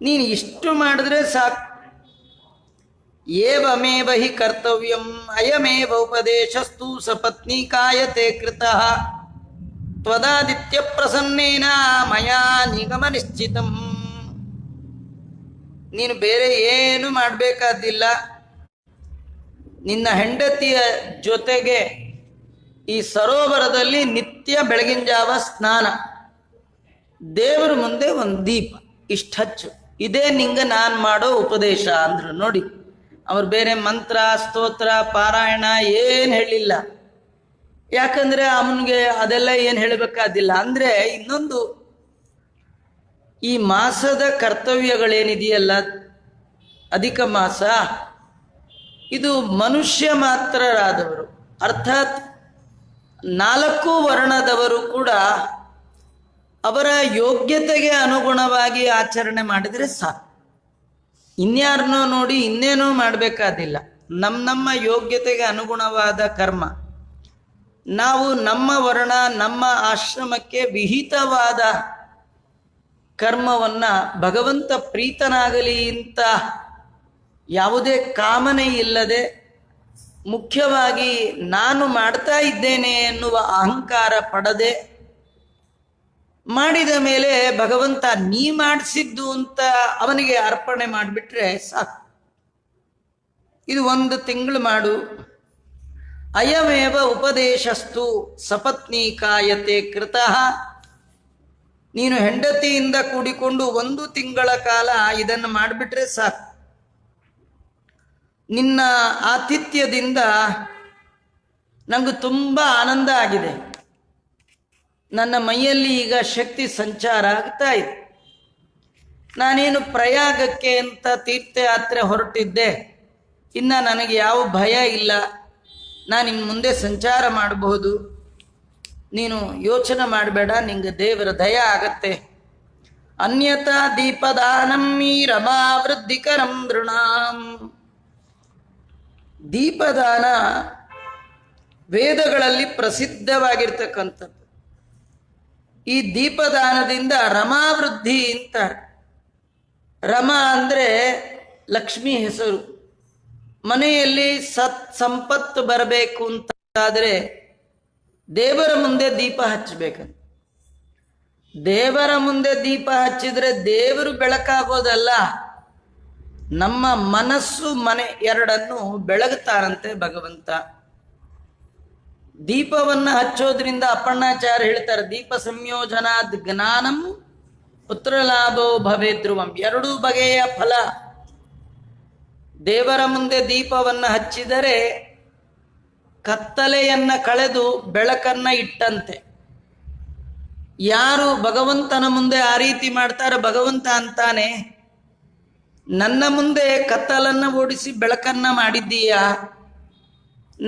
ನೀನು ಇಷ್ಟು ಮಾಡಿದ್ರೆ ಸಾಕು. ಏವಮೇವ ಹಿ ಕರ್ತವ್ಯಂ ಅಯಮೇವ ಉಪದೇಶಸ್ತು ಸಪತ್ನಿ ಕಾಯತೆ ಕೃತಃ ತ್ವದಾದಿತ್ಯ ಪ್ರಸನ್ನೇನ ಮಯಾ ನಿಗಮ ನಿಶ್ಚಿತಂ. ನೀನು ಬೇರೆ ಏನು ಮಾಡಬೇಕಾದಿಲ್ಲ. ನಿನ್ನ ಹೆಂಡತಿಯ ಜೊತೆಗೆ ಈ ಸರೋವರದಲ್ಲಿ ನಿತ್ಯ ಬೆಳಗಿನ ಜಾವ ಸ್ನಾನ, ದೇವರ ಮುಂದೆ 1 ದೀಪ ಇಷ್ಟು ಹಚ್ಚು. ಇದೇ ನಿಂಗೆ ನಾನು ಮಾಡೋ ಉಪದೇಶ ಅಂದ್ರು ನೋಡಿ. ಅವ್ರು ಬೇರೆ ಮಂತ್ರ ಸ್ತೋತ್ರ ಪಾರಾಯಣ ಏನು ಹೇಳಿಲ್ಲ. ಯಾಕಂದ್ರೆ ಅವನಿಗೆ ಅದೆಲ್ಲ ಏನು ಹೇಳಬೇಕಾದಿಲ್ಲ. ಅಂದ್ರೆ ಇನ್ನೊಂದು, ಈ ಮಾಸದ ಕರ್ತವ್ಯಗಳೇನಿದೆಯಲ್ಲ, ಅಧಿಕ ಮಾಸ, ಇದು ಮನುಷ್ಯ ಮಾತ್ರರಾದವರು, ಅರ್ಥಾತ್ 4 ವರ್ಣದವರು ಕೂಡ ಅವರ ಯೋಗ್ಯತೆಗೆ ಅನುಗುಣವಾಗಿ ಆಚರಣೆ ಮಾಡಿದರೆ ಸಾಕು. ಇನ್ಯಾರನ್ನೋ ನೋಡಿ ಇನ್ನೇನೋ ಮಾಡಬೇಕಾದಿಲ್ಲ. ನಮ್ಮ ಯೋಗ್ಯತೆಗೆ ಅನುಗುಣವಾದ ಕರ್ಮ, ನಾವು ನಮ್ಮ ವರ್ಣ ನಮ್ಮ ಆಶ್ರಮಕ್ಕೆ ವಿಹಿತವಾದ ಕರ್ಮವನ್ನು ಭಗವಂತ ಪ್ರೀತನಾಗಲಿ ಅಂತ ಯಾವುದೇ ಕಾಮನೆ ಇಲ್ಲದೆ, ಮುಖ್ಯವಾಗಿ ನಾನು ಮಾಡ್ತಾ ಇದ್ದೇನೆ ಎನ್ನುವ ಅಹಂಕಾರ ಪಡದೆ ಮಾಡಿದ ಮೇಲೆ ಭಗವಂತ ನೀ ಮಾಡಿಸಿದ್ದು ಅಂತ ಅವನಿಗೆ ಅರ್ಪಣೆ ಮಾಡಿಬಿಟ್ರೆ ಸಾಕು. ಇದು 1 ತಿಂಗಳು ಮಾಡು. ಅಯಮೇವ ಉಪದೇಶಸ್ತು ಸಪತ್ನಿ ಕಾಯತೆ ಕೃತಃ. ನೀನು ಹೆಂಡತಿಯಿಂದ ಕೂಡಿಕೊಂಡು 1 ತಿಂಗಳ ಕಾಲ ಇದನ್ನು ಮಾಡಿಬಿಟ್ರೆ ಸಾಕು. ನಿನ್ನ ಆತಿಥ್ಯದಿಂದ ನನಗೆ ತುಂಬ ಆನಂದ ಆಗಿದೆ. ನನ್ನ ಮೈಯಲ್ಲಿ ಈಗ ಶಕ್ತಿ ಸಂಚಾರ ಆಗ್ತಾ ಇದೆ. ನಾನೇನು ಪ್ರಯಾಗಕ್ಕೆ ಅಂತ ತೀರ್ಥಯಾತ್ರೆ ಹೊರಟಿದ್ದೆ, ಇನ್ನು ನನಗೆ ಯಾವ ಭಯ ಇಲ್ಲ, ನಾನು ಇನ್ನು ಮುಂದೆ ಸಂಚಾರ ಮಾಡಬಹುದು, ನೀನು ಯೋಚನೆ ಮಾಡಬೇಡ, ನಿಂಗೆ ದೇವರ ದಯ ಆಗತ್ತೆ. ಅನ್ಯತಾ ದೀಪದಾನಮ್ಮಿ ರಮಾವೃದ್ಧಿಕರಂ ನೃಣಾಂ. ದೀಪದಾನ ವೇದಗಳಲ್ಲಿ ಪ್ರಸಿದ್ಧವಾಗಿರ್ತಕ್ಕಂಥದ್ದು. ಈ ದೀಪದಾನದಿಂದ ರಮಾವೃದ್ಧಿ ಅಂತ. ರಮಾ ಅಂದರೆ ಲಕ್ಷ್ಮಿ ಹೆಸರು. ಮನೆಯಲ್ಲಿ ಸಂಪತ್ತು ಬರಬೇಕು ಅಂತಾದರೆ ದೇವರ ಮುಂದೆ ದೀಪ ಹಚ್ಚಬೇಕಂತ. ದೇವರ ಮುಂದೆ ದೀಪ ಹಚ್ಚಿದ್ರೆ ದೇವರು ಬೆಳಕಾಗೋದಲ್ಲ, ನಮ್ಮ ಮನಸ್ಸು ಮನೆ ಎರಡನ್ನು ಬೆಳಗುತ್ತಾರಂತೆ ಭಗವಂತ. ದೀಪವನ್ನು ಹಚ್ಚೋದ್ರಿಂದ ಅಪ್ಪಣ್ಣಾಚಾರ್ಯ ಹೇಳ್ತಾರೆ, ದೀಪ ಸಂಯೋಜನಾದ್ ಜ್ಞಾನಂ ಪುತ್ರಲಾಭೋ ಭವೇ ಧ್ರುವಂ. ಎರಡೂ ಬಗೆಯ ಫಲ. ದೇವರ ಮುಂದೆ ದೀಪವನ್ನು ಹಚ್ಚಿದರೆ ಕತ್ತಲೆಯನ್ನ ಕಳೆದು ಬೆಳಕನ್ನ ಇಟ್ಟಂತೆ. ಯಾರು ಭಗವಂತನ ಮುಂದೆ ಆ ರೀತಿ ಮಾಡ್ತಾರೆ, ಭಗವಂತ ಅಂತಾನೆ, ನನ್ನ ಮುಂದೆ ಕತ್ತಲನ್ನು ಓಡಿಸಿ ಬೆಳಕನ್ನ ಮಾಡಿದ್ದೀಯಾ,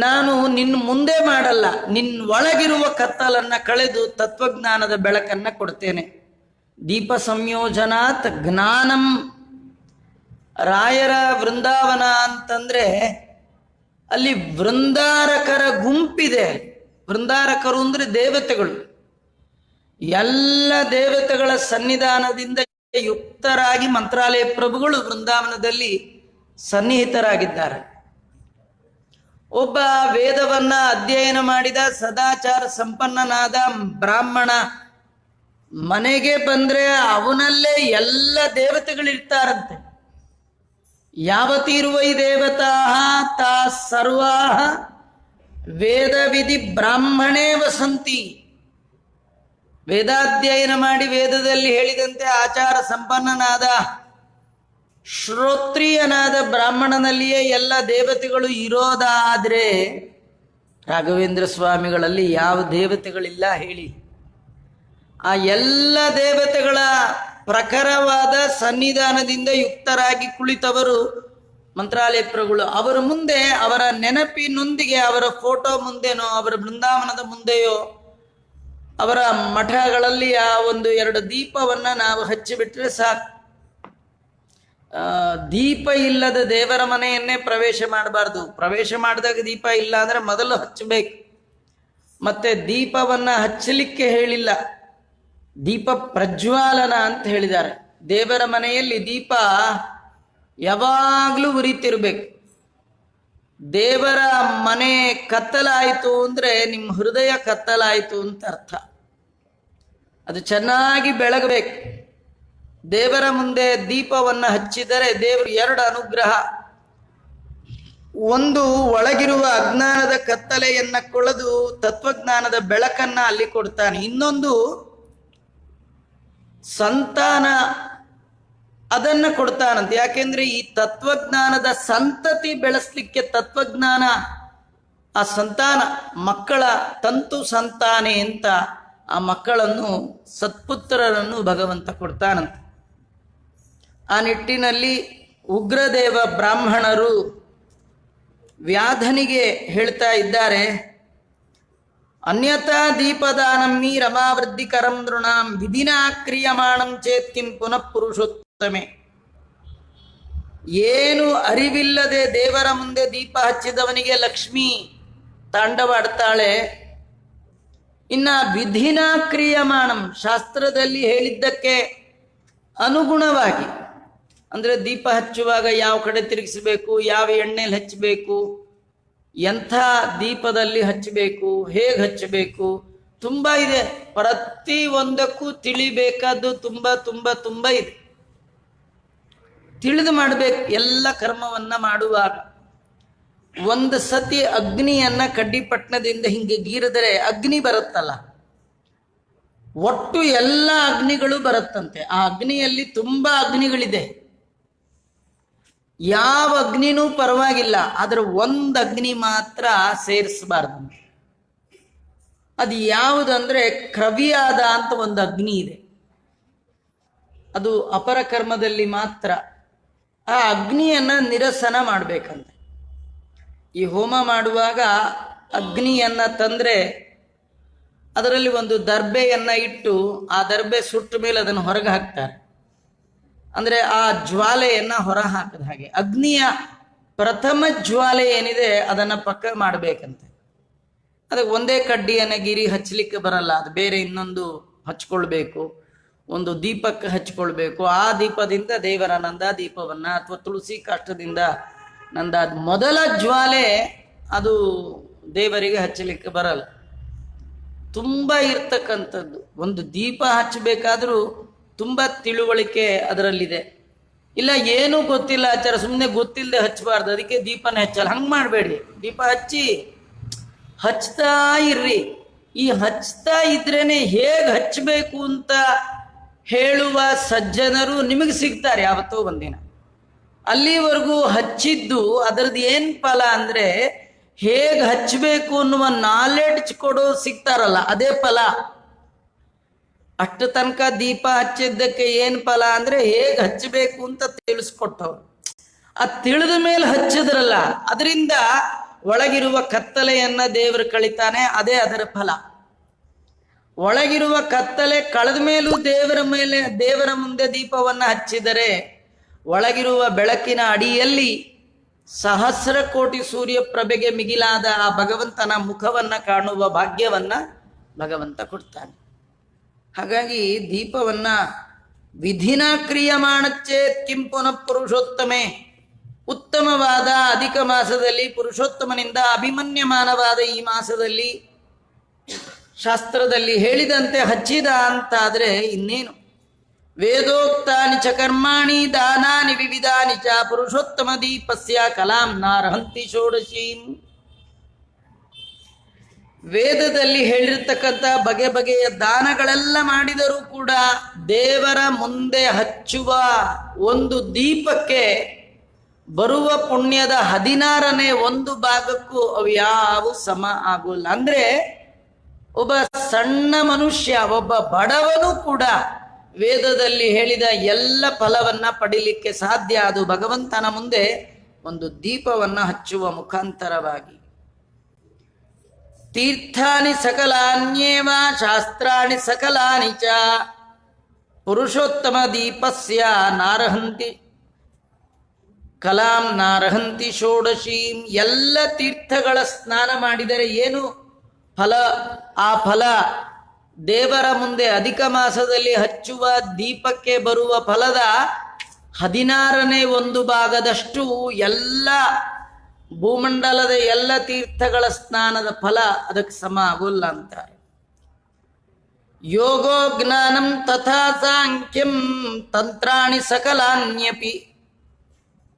ನಾನು ನಿನ್ನ ಮುಂದೆ ಮಾಡಲ್ಲ, ನಿನ್ನ ಒಳಗಿರುವ ಕತ್ತಲನ್ನ ಕಳೆದು ತತ್ವಜ್ಞಾನದ ಬೆಳಕನ್ನ ಕೊಡ್ತೇನೆ. ದೀಪ ಸಂಯೋಜನಾತ್ ಜ್ಞಾನಂ. ರಾಯರ ವೃಂದಾವನ ಅಂತಂದ್ರೆ ಅಲ್ಲಿ ವೃಂದಾರಕರ ಗುಂಪಿದೆ. ವೃಂದಾರಕರು ಅಂದ್ರೆ ದೇವತೆಗಳು. ಎಲ್ಲ ದೇವತೆಗಳ ಸನ್ನಿಧಾನದಿಂದ ಯುಕ್ತರಾಗಿ ಮಂತ್ರಾಲಯ ಪ್ರಭುಗಳು ವೃಂದಾವನದಲ್ಲಿ ಸನ್ನಿಹಿತರಾಗಿದ್ದಾರೆ. ಒಬ್ಬ ವೇದವನ್ನ ಅಧ್ಯಯನ ಮಾಡಿದ ಸದಾಚಾರ ಸಂಪನ್ನನಾದ ಬ್ರಾಹ್ಮಣ ಮನೆಗೆ ಬಂದ್ರೆ ಅವನಲ್ಲೇ ಎಲ್ಲ ದೇವತೆಗಳಿರ್ತಾರಂತೆ. ಯಾವತೀರ್ವೈ ದೇವತಾ ತಾ ಸರ್ವಾ ವೇದ ವಿಧಿ ಬ್ರಾಹ್ಮಣೇ ವಸಂತಿ. ವೇದಾಧ್ಯಯನ ಮಾಡಿ ವೇದದಲ್ಲಿ ಹೇಳಿದಂತೆ ಆಚಾರ ಸಂಪನ್ನನಾದ ಶ್ರೋತ್ರಿಯನಾದ ಬ್ರಾಹ್ಮಣನಲ್ಲಿಯೇ ಎಲ್ಲ ದೇವತೆಗಳು ಇರೋದಾದ್ರೆ ರಾಘವೇಂದ್ರ ಸ್ವಾಮಿಗಳಲ್ಲಿ ಯಾವ ದೇವತೆಗಳಿಲ್ಲ ಹೇಳಿ. ಆ ಎಲ್ಲ ದೇವತೆಗಳ ಪ್ರಖರವಾದ ಸನ್ನಿಧಾನದಿಂದ ಯುಕ್ತರಾಗಿ ಕುಳಿತವರು ಮಂತ್ರಾಲಯ ಪ್ರಭುಗಳು. ಅವರ ಮುಂದೆ ಅವರ ನೆನಪಿನೊಂದಿಗೆ ಅವರ ಫೋಟೋ ಮುಂದೆನೋ ಅವರ ಬೃಂದಾವನದ ಮುಂದೆಯೋ ಅವರ ಮಠಗಳಲ್ಲಿ ಆ ಒಂದು ಎರಡು ದೀಪವನ್ನು ನಾವು ಹಚ್ಚಿಬಿಟ್ರೆ ಸಾಕು. ದೀಪ ಇಲ್ಲದ ದೇವರ ಮನೆಯನ್ನೇ ಪ್ರವೇಶ ಮಾಡಬಾರ್ದು. ಪ್ರವೇಶ ಮಾಡಿದಾಗ ದೀಪ ಇಲ್ಲ ಅಂದರೆ ಮೊದಲು ಹಚ್ಚಬೇಕು. ಮತ್ತೆ ದೀಪವನ್ನು ಹಚ್ಚಲಿಕ್ಕೆ ಹೇಳಿಲ್ಲ, ದೀಪ ಪ್ರಜ್ವಾಲನ ಅಂತ ಹೇಳಿದ್ದಾರೆ. ದೇವರ ಮನೆಯಲ್ಲಿ ದೀಪ ಯಾವಾಗಲೂ ಉರಿತಿರ್ಬೇಕು. ದೇವರ ಮನೆ ಕತ್ತಲಾಯಿತು ಅಂದರೆ ನಿಮ್ಮ ಹೃದಯ ಕತ್ತಲಾಯಿತು ಅಂತ ಅರ್ಥ. ಅದು ಚೆನ್ನಾಗಿ ಬೆಳಗಬೇಕು. ದೇವರ ಮುಂದೆ ದೀಪವನ್ನು ಹಚ್ಚಿದರೆ ದೇವರು ಎರಡು ಅನುಗ್ರಹ. ಒಂದು, ಒಳಗಿರುವ ಅಜ್ಞಾನದ ಕತ್ತಲೆಯನ್ನ ಕೊಳೆದು ತತ್ವಜ್ಞಾನದ ಬೆಳಕನ್ನ ಅಲ್ಲಿ ಕೊಡ್ತಾನೆ. ಇನ್ನೊಂದು, ಸಂತಾನ ಅದನ್ನ ಕೊಡ್ತಾನಂತೆ. ಯಾಕೆಂದ್ರೆ ಈ ತತ್ವಜ್ಞಾನದ ಸಂತತಿ ಬೆಳೆಸ್ಲಿಕ್ಕೆ ತತ್ವಜ್ಞಾನ, ಆ ಸಂತಾನ ಮಕ್ಕಳ ತಂತು ಸಂತಾನೆ ಅಂತ ಆ ಮಕ್ಕಳನ್ನು ಸತ್ಪುತ್ರರನ್ನು ಭಗವಂತ ಕೊಡ್ತಾನಂತೆ. ಆ ನಿಟ್ಟಿನಲ್ಲಿ ಉಗ್ರದೇವ ಬ್ರಾಹ್ಮಣರು ವ್ಯಾಧನಿಗೆ ಹೇಳ್ತಾ ಇದ್ದಾರೆ, ಅನ್ಯತಾ ದೀಪದಾನಮ್ಮಿ ರಮಾವೃದ್ಧಿಕರಂ ನೃಣಾಂ ವಿಧಿನಾ ಕ್ರಿಯಮಾಣಂ ಚೇತ್ಕಿಂ ಪುನಃ ಪುರುಷೋತ್ತಮೆ. ಏನು ಅರಿವಿಲ್ಲದೆ ದೇವರ ಮುಂದೆ ದೀಪ ಹಚ್ಚಿದವನಿಗೆ ಲಕ್ಷ್ಮಿ ತಾಂಡವಾಡ್ತಾಳೆ. ಇನ್ನ ವಿಧಿನಾ ಕ್ರಿಯಮಾಣಂ, ಶಾಸ್ತ್ರದಲ್ಲಿ ಹೇಳಿದ್ದಕ್ಕೆ ಅನುಗುಣವಾಗಿ, ಅಂದರೆ ದೀಪ ಹಚ್ಚುವಾಗ ಯಾವ ಕಡೆ ತಿರುಗಿಸಬೇಕು, ಯಾವ ಎಣ್ಣೆಯಲ್ಲಿ ಹಚ್ಚಬೇಕು, ಎಂಥ ದೀಪದಲ್ಲಿ ಹಚ್ಚಬೇಕು, ಹೇಗೆ ಹಚ್ಚಬೇಕು, ತುಂಬ ಇದೆ. ಪ್ರತಿ ಒಂದಕ್ಕೂ ತಿಳಿಬೇಕಾದ್ದು ತುಂಬ ತುಂಬ ತುಂಬ ಇದೆ. ತಿಳಿದು ಮಾಡಬೇಕು ಎಲ್ಲ ಕರ್ಮವನ್ನ ಮಾಡುವಾಗ. ಒಂದು ಸತಿ ಅಗ್ನಿಯನ್ನ ಕಡ್ಡಿಪಟ್ಟಣದಿಂದ ಹಿಂಗೆ ಗೀರಿದರೆ ಅಗ್ನಿ ಬರುತ್ತಲ್ಲ, ಒಟ್ಟು ಎಲ್ಲ ಅಗ್ನಿಗಳು ಬರುತ್ತಂತೆ. ಆ ಅಗ್ನಿಯಲ್ಲಿ ತುಂಬ ಅಗ್ನಿಗಳಿದೆ. ಯಾವ ಅಗ್ನಿನೂ ಪರವಾಗಿಲ್ಲ, ಆದ್ರೆ ಒಂದು ಅಗ್ನಿ ಮಾತ್ರ ಸೇರಿಸಬಾರ್ದು. ಅದು ಯಾವುದಂದ್ರೆ ಕ್ರವಿಯಾದ ಅಂತ ಒಂದು ಅಗ್ನಿ ಇದೆ, ಅದು ಅಪರ ಕರ್ಮದಲ್ಲಿ ಮಾತ್ರ. ಆ ಅಗ್ನಿಯನ್ನ ನಿರಸನ ಮಾಡ್ಬೇಕಂತೆ. ಈ ಹೋಮ ಮಾಡುವಾಗ ಅಗ್ನಿಯನ್ನ ತಂದ್ರೆ ಅದರಲ್ಲಿ ಒಂದು ದರ್ಬೆಯನ್ನ ಇಟ್ಟು ಆ ದರ್ಬೆ ಸುಟ್ಟ ಮೇಲೆ ಅದನ್ನು ಹೊರಗೆ ಹಾಕ್ತಾರೆ. ಅಂದ್ರೆ ಆ ಜ್ವಾಲೆಯನ್ನ ಹೊರ ಹಾಕದ ಹಾಗೆ ಅಗ್ನಿಯ ಪ್ರಥಮ ಜ್ವಾಲೆ ಏನಿದೆ ಅದನ್ನ ಪಕ್ಕ ಮಾಡಬೇಕಂತೆ. ಅದಕ್ಕೆ ಒಂದೇ ಕಡ್ಡಿಯನ್ನ ಗಿರಿ ಹಚ್ಚಲಿಕ್ಕೆ ಬರಲ್ಲ, ಅದು ಬೇರೆ ಇನ್ನೊಂದು ಹಚ್ಕೊಳ್ಬೇಕು, ಒಂದು ದೀಪಕ್ಕೆ ಹಚ್ಕೊಳ್ಬೇಕು. ಆ ದೀಪದಿಂದ ದೇವರ ನಂದ ದೀಪವನ್ನ ಅಥವಾ ತುಳಸಿ ಕಾಷ್ಟದಿಂದ ನಂದ ಮೊದಲ ಜ್ವಾಲೆ ಅದು ದೇವರಿಗೆ ಹಚ್ಚಲಿಕ್ಕೆ ಬರಲ್ಲ. ತುಂಬ ಇರ್ತಕ್ಕಂಥದ್ದು. ಒಂದು ದೀಪ ಹಚ್ಚಬೇಕಾದ್ರೂ ತುಂಬ ತಿಳುವಳಿಕೆ ಅದರಲ್ಲಿದೆ. ಇಲ್ಲ ಏನೂ ಗೊತ್ತಿಲ್ಲ ಆಚಾರ, ಸುಮ್ಮನೆ ಗೊತ್ತಿಲ್ಲದೆ ಹಚ್ಚಬಾರ್ದು, ಅದಕ್ಕೆ ದೀಪನ ಹಚ್ಚಲ್ಲ. ಹಂಗೆ ಮಾಡಬೇಡಿ, ದೀಪ ಹಚ್ತಾ ಇರ್ರಿ. ಈ ಹಚ್ತಾ ಇದ್ರೇನೆ ಹೇಗೆ ಹಚ್ಚಬೇಕು ಅಂತ ಹೇಳುವ ಸಜ್ಜನರು ನಿಮಗೆ ಸಿಗ್ತಾರೆ ಯಾವತ್ತೋ ಒಂದಿನ. ಅಲ್ಲಿವರೆಗೂ ಹಚ್ಚಿದ್ದು ಅದರದ್ದು ಏನು ಫಲ ಅಂದರೆ ಹೇಗೆ ಹಚ್ಚಬೇಕು ಅನ್ನುವ ನಾಲೆಡ್ಜ್ ಕೊಡೋ ಸಿಗ್ತಾರಲ್ಲ, ಅದೇ ಫಲ. ಅಷ್ಟು ತನಕ ದೀಪ ಹಚ್ಚಿದ್ದಕ್ಕೆ ಏನು ಫಲ ಅಂದರೆ ಹೇಗೆ ಹಚ್ಚಬೇಕು ಅಂತ ತಿಳಿಸ್ಕೊಟ್ಟವ್ರು. ಅದು ತಿಳಿದ ಮೇಲೆ ಹಚ್ಚಿದ್ರಲ್ಲ, ಅದರಿಂದ ಒಳಗಿರುವ ಕತ್ತಲೆಯನ್ನ ದೇವರು ಕಳಿತಾನೆ, ಅದೇ ಅದರ ಫಲ. ಒಳಗಿರುವ ಕತ್ತಲೆ ಕಳೆದ ಮೇಲೂ ದೇವರ ಮುಂದೆ ದೀಪವನ್ನ ಹಚ್ಚಿದರೆ ಒಳಗಿರುವ ಬೆಳಕಿನ ಅಡಿಯಲ್ಲಿ ಸಹಸ್ರ ಕೋಟಿ ಸೂರ್ಯ ಪ್ರಭೆಗೆ ಮಿಗಿಲಾದ ಆ ಭಗವಂತನ ಮುಖವನ್ನ ಕಾಣುವ ಭಾಗ್ಯವನ್ನ ಭಗವಂತ ಕೊಡ್ತಾನೆ. ಹಾಗಾಗಿ ದೀಪವನ್ನ ವಿಧಿನ ಕ್ರಿಯಮಾಣಚ್ಚೇತ್ ಕಿಂ ಪುನಃ ಪುರುಷೋತ್ತಮೆ, ಉತ್ತಮವಾದ ಅಧಿಕ ಮಾಸದಲ್ಲಿ ಪುರುಷೋತ್ತಮನಿಂದ ಅಭಿಮನ್ಯಮಾನವಾದ ಈ ಮಾಸದಲ್ಲಿ ಶಾಸ್ತ್ರದಲ್ಲಿ ಹೇಳಿದಂತೆ ಹಚ್ಚಿದ ಅಂತಾದ್ರೆ ಇನ್ನೇನು. ವೇದೋಕ್ತಾನಿ ಚ ಕರ್ಮಾಣಿ ದಾನಾನಿ ವಿವಿಧಾನಿ ಚ ಪುರುಷೋತ್ತಮ ದೀಪಸ್ಯ ಕಲಾಂ ನಾರ್ಹಂತಿ ಷೋಡಶೀಂ. ವೇದದಲ್ಲಿ ಹೇಳಿರ್ತಕ್ಕಂಥ ಬಗೆ ಬಗೆಯ ದಾನಗಳೆಲ್ಲ ಮಾಡಿದರೂ ಕೂಡ ದೇವರ ಮುಂದೆ ಹಚ್ಚುವ ಒಂದು ದೀಪಕ್ಕೆ ಬರುವ ಪುಣ್ಯದ 16ನೇ ಒಂದು ಭಾಗಕ್ಕೂ ಅವು ಯಾವ ಸಮ ಆಗೋಲ್ಲ. ಅಂದ್ರೆ ಒಬ್ಬ ಸಣ್ಣ ಮನುಷ್ಯ, ಒಬ್ಬ ಬಡವನು ಕೂಡ ವೇದದಲ್ಲಿ ಹೇಳಿದ ಎಲ್ಲ ಫಲವನ್ನ ಪಡಿಲಿಕ್ಕೆ ಸಾಧ್ಯ. ಅದು ಭಗವಂತನ ಮುಂದೆ ಒಂದು ದೀಪವನ್ನ ಹಚ್ಚುವ ಮುಖಾಂತರವಾಗಿ. ತೀರ್ಥಾನಿ ಸಕಲಾನ್ಯೇವ ಶಾಸ್ತ್ರಾಣಿ ಸಕಲಾನಿ ಚ ಪುರುಷೋತ್ತಮ ದೀಪಸ್ಯ ನಾರ್ಹಂತಿ ಕಲಾಂ ನಾರ್ಹಂತಿ ಷೋಡಶೀಂ. ಎಲ್ಲ ತೀರ್ಥಗಳ ಸ್ನಾನ ಮಾಡಿದರೆ ಏನು ಫಲ? ಆ ಫಲ ದೇವರ ಮುಂದೆ ಅಧಿಕ ಮಾಸದಲ್ಲಿ ಹಚ್ಚುವ ದೀಪಕ್ಕೆ ಬರುವ ಫಲದ 16ನೇ ಒಂದು ಭಾಗದಷ್ಟು ಎಲ್ಲ ಭೂಮಂಡಲದ ಎಲ್ಲ ತೀರ್ಥಗಳ ಸ್ನಾನದ ಫಲ ಅದಕ್ಕೆ ಸಮ ಆಗೋಲ್ಲ ಅಂತಾರೆ. ಯೋಗೋ ಜ್ಞಾನಂ ತಥಾ ಸಾಂಖ್ಯಂ ತಂತ್ರಾಣಿ ಸಕಲಾನ್ಯಪಿ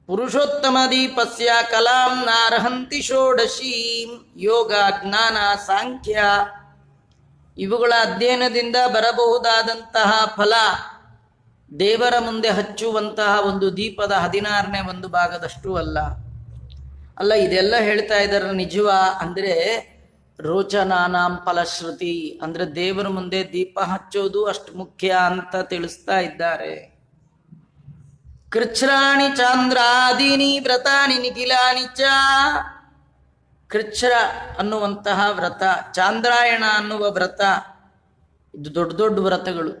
ಪುರುಷೋತ್ತಮ ದೀಪಸ್ಯ ಕಲಾಂ ನಾರ್ಹಂತಿ ಷೋಡಶೀಂ. ಯೋಗ, ಜ್ಞಾನ, ಸಾಂಖ್ಯ ಇವುಗಳ ಅಧ್ಯಯನದಿಂದ ಬರಬಹುದಾದಂತಹ ಫಲ ದೇವರ ಮುಂದೆ ಹಚ್ಚುವಂತಹ ಒಂದು ದೀಪದ 16ನೇ ಒಂದು ಭಾಗದಷ್ಟು ಅಲ್ಲ. ಇದೆಲ್ಲ ಹೇಳ್ತಾ ಇದ್ದಾರೆ ನಿಜವ ಅಂದ್ರೆ ರೋಚನಾನಾಂ ಫಲಶ್ರುತಿ ಅಂದ್ರೆ ದೇವರ ಮುಂದೆ ದೀಪ ಹಚ್ಚೋದು ಅಷ್ಟು ಮುಖ್ಯ ಅಂತ ತಿಳಿಸ್ತಾ ಇದ್ದಾರೆ. ಕೃಚ್ಛ್ರಾಣಿ ಚಾಂದ್ರಾದೀನಿ ವ್ರತಾನಿ ನಿಖಿಲಾನಿ ಚ. ಕೃಚ್ಛ್ರ ಅನ್ನುವಂತಹ ವ್ರತ, ಚಾಂದ್ರಾಯಣ ಅನ್ನುವ ವ್ರತ, ಇದು ದೊಡ್ಡ ದೊಡ್ಡ ವ್ರತಗಳು.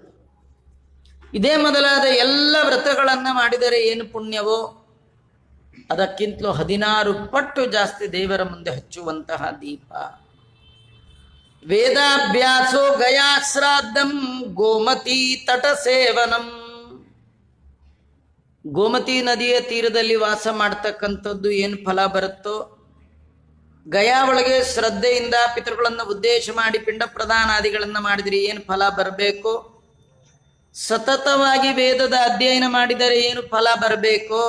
ಇದೇ ಮೊದಲಾದ ಎಲ್ಲ ವ್ರತಗಳನ್ನ ಮಾಡಿದರೆ ಏನು ಪುಣ್ಯವೋ ಅದಕ್ಕಿಂತಲೂ 16 ಪಟ್ಟು ಜಾಸ್ತಿ ದೇವರ ಮುಂದೆ ಹಚ್ಚುವಂತಹ ದೀಪ. ವೇದಾಭ್ಯಾಸೋ ಗಯಾ ಶ್ರಾದ್ದಂ ಗೋಮತಿ ತಟ ಸೇವನಂ. ಗೋಮತಿ ನದಿಯ ತೀರದಲ್ಲಿ ವಾಸ ಮಾಡ್ತಕ್ಕಂಥದ್ದು ಏನು ಫಲ ಬರುತ್ತೋ, ಗಯಾ ಒಳಗೆ ಶ್ರದ್ಧೆಯಿಂದ ಪಿತೃಗಳನ್ನು ಉದ್ದೇಶ ಮಾಡಿ ಪಿಂಡ ಪ್ರದಾನಾದಿಗಳನ್ನು ಮಾಡಿದರೆ ಏನು ಫಲ ಬರಬೇಕೋ, ಸತತವಾಗಿ ವೇದದ ಅಧ್ಯಯನ ಮಾಡಿದರೆ ಏನು ಫಲ ಬರಬೇಕೋ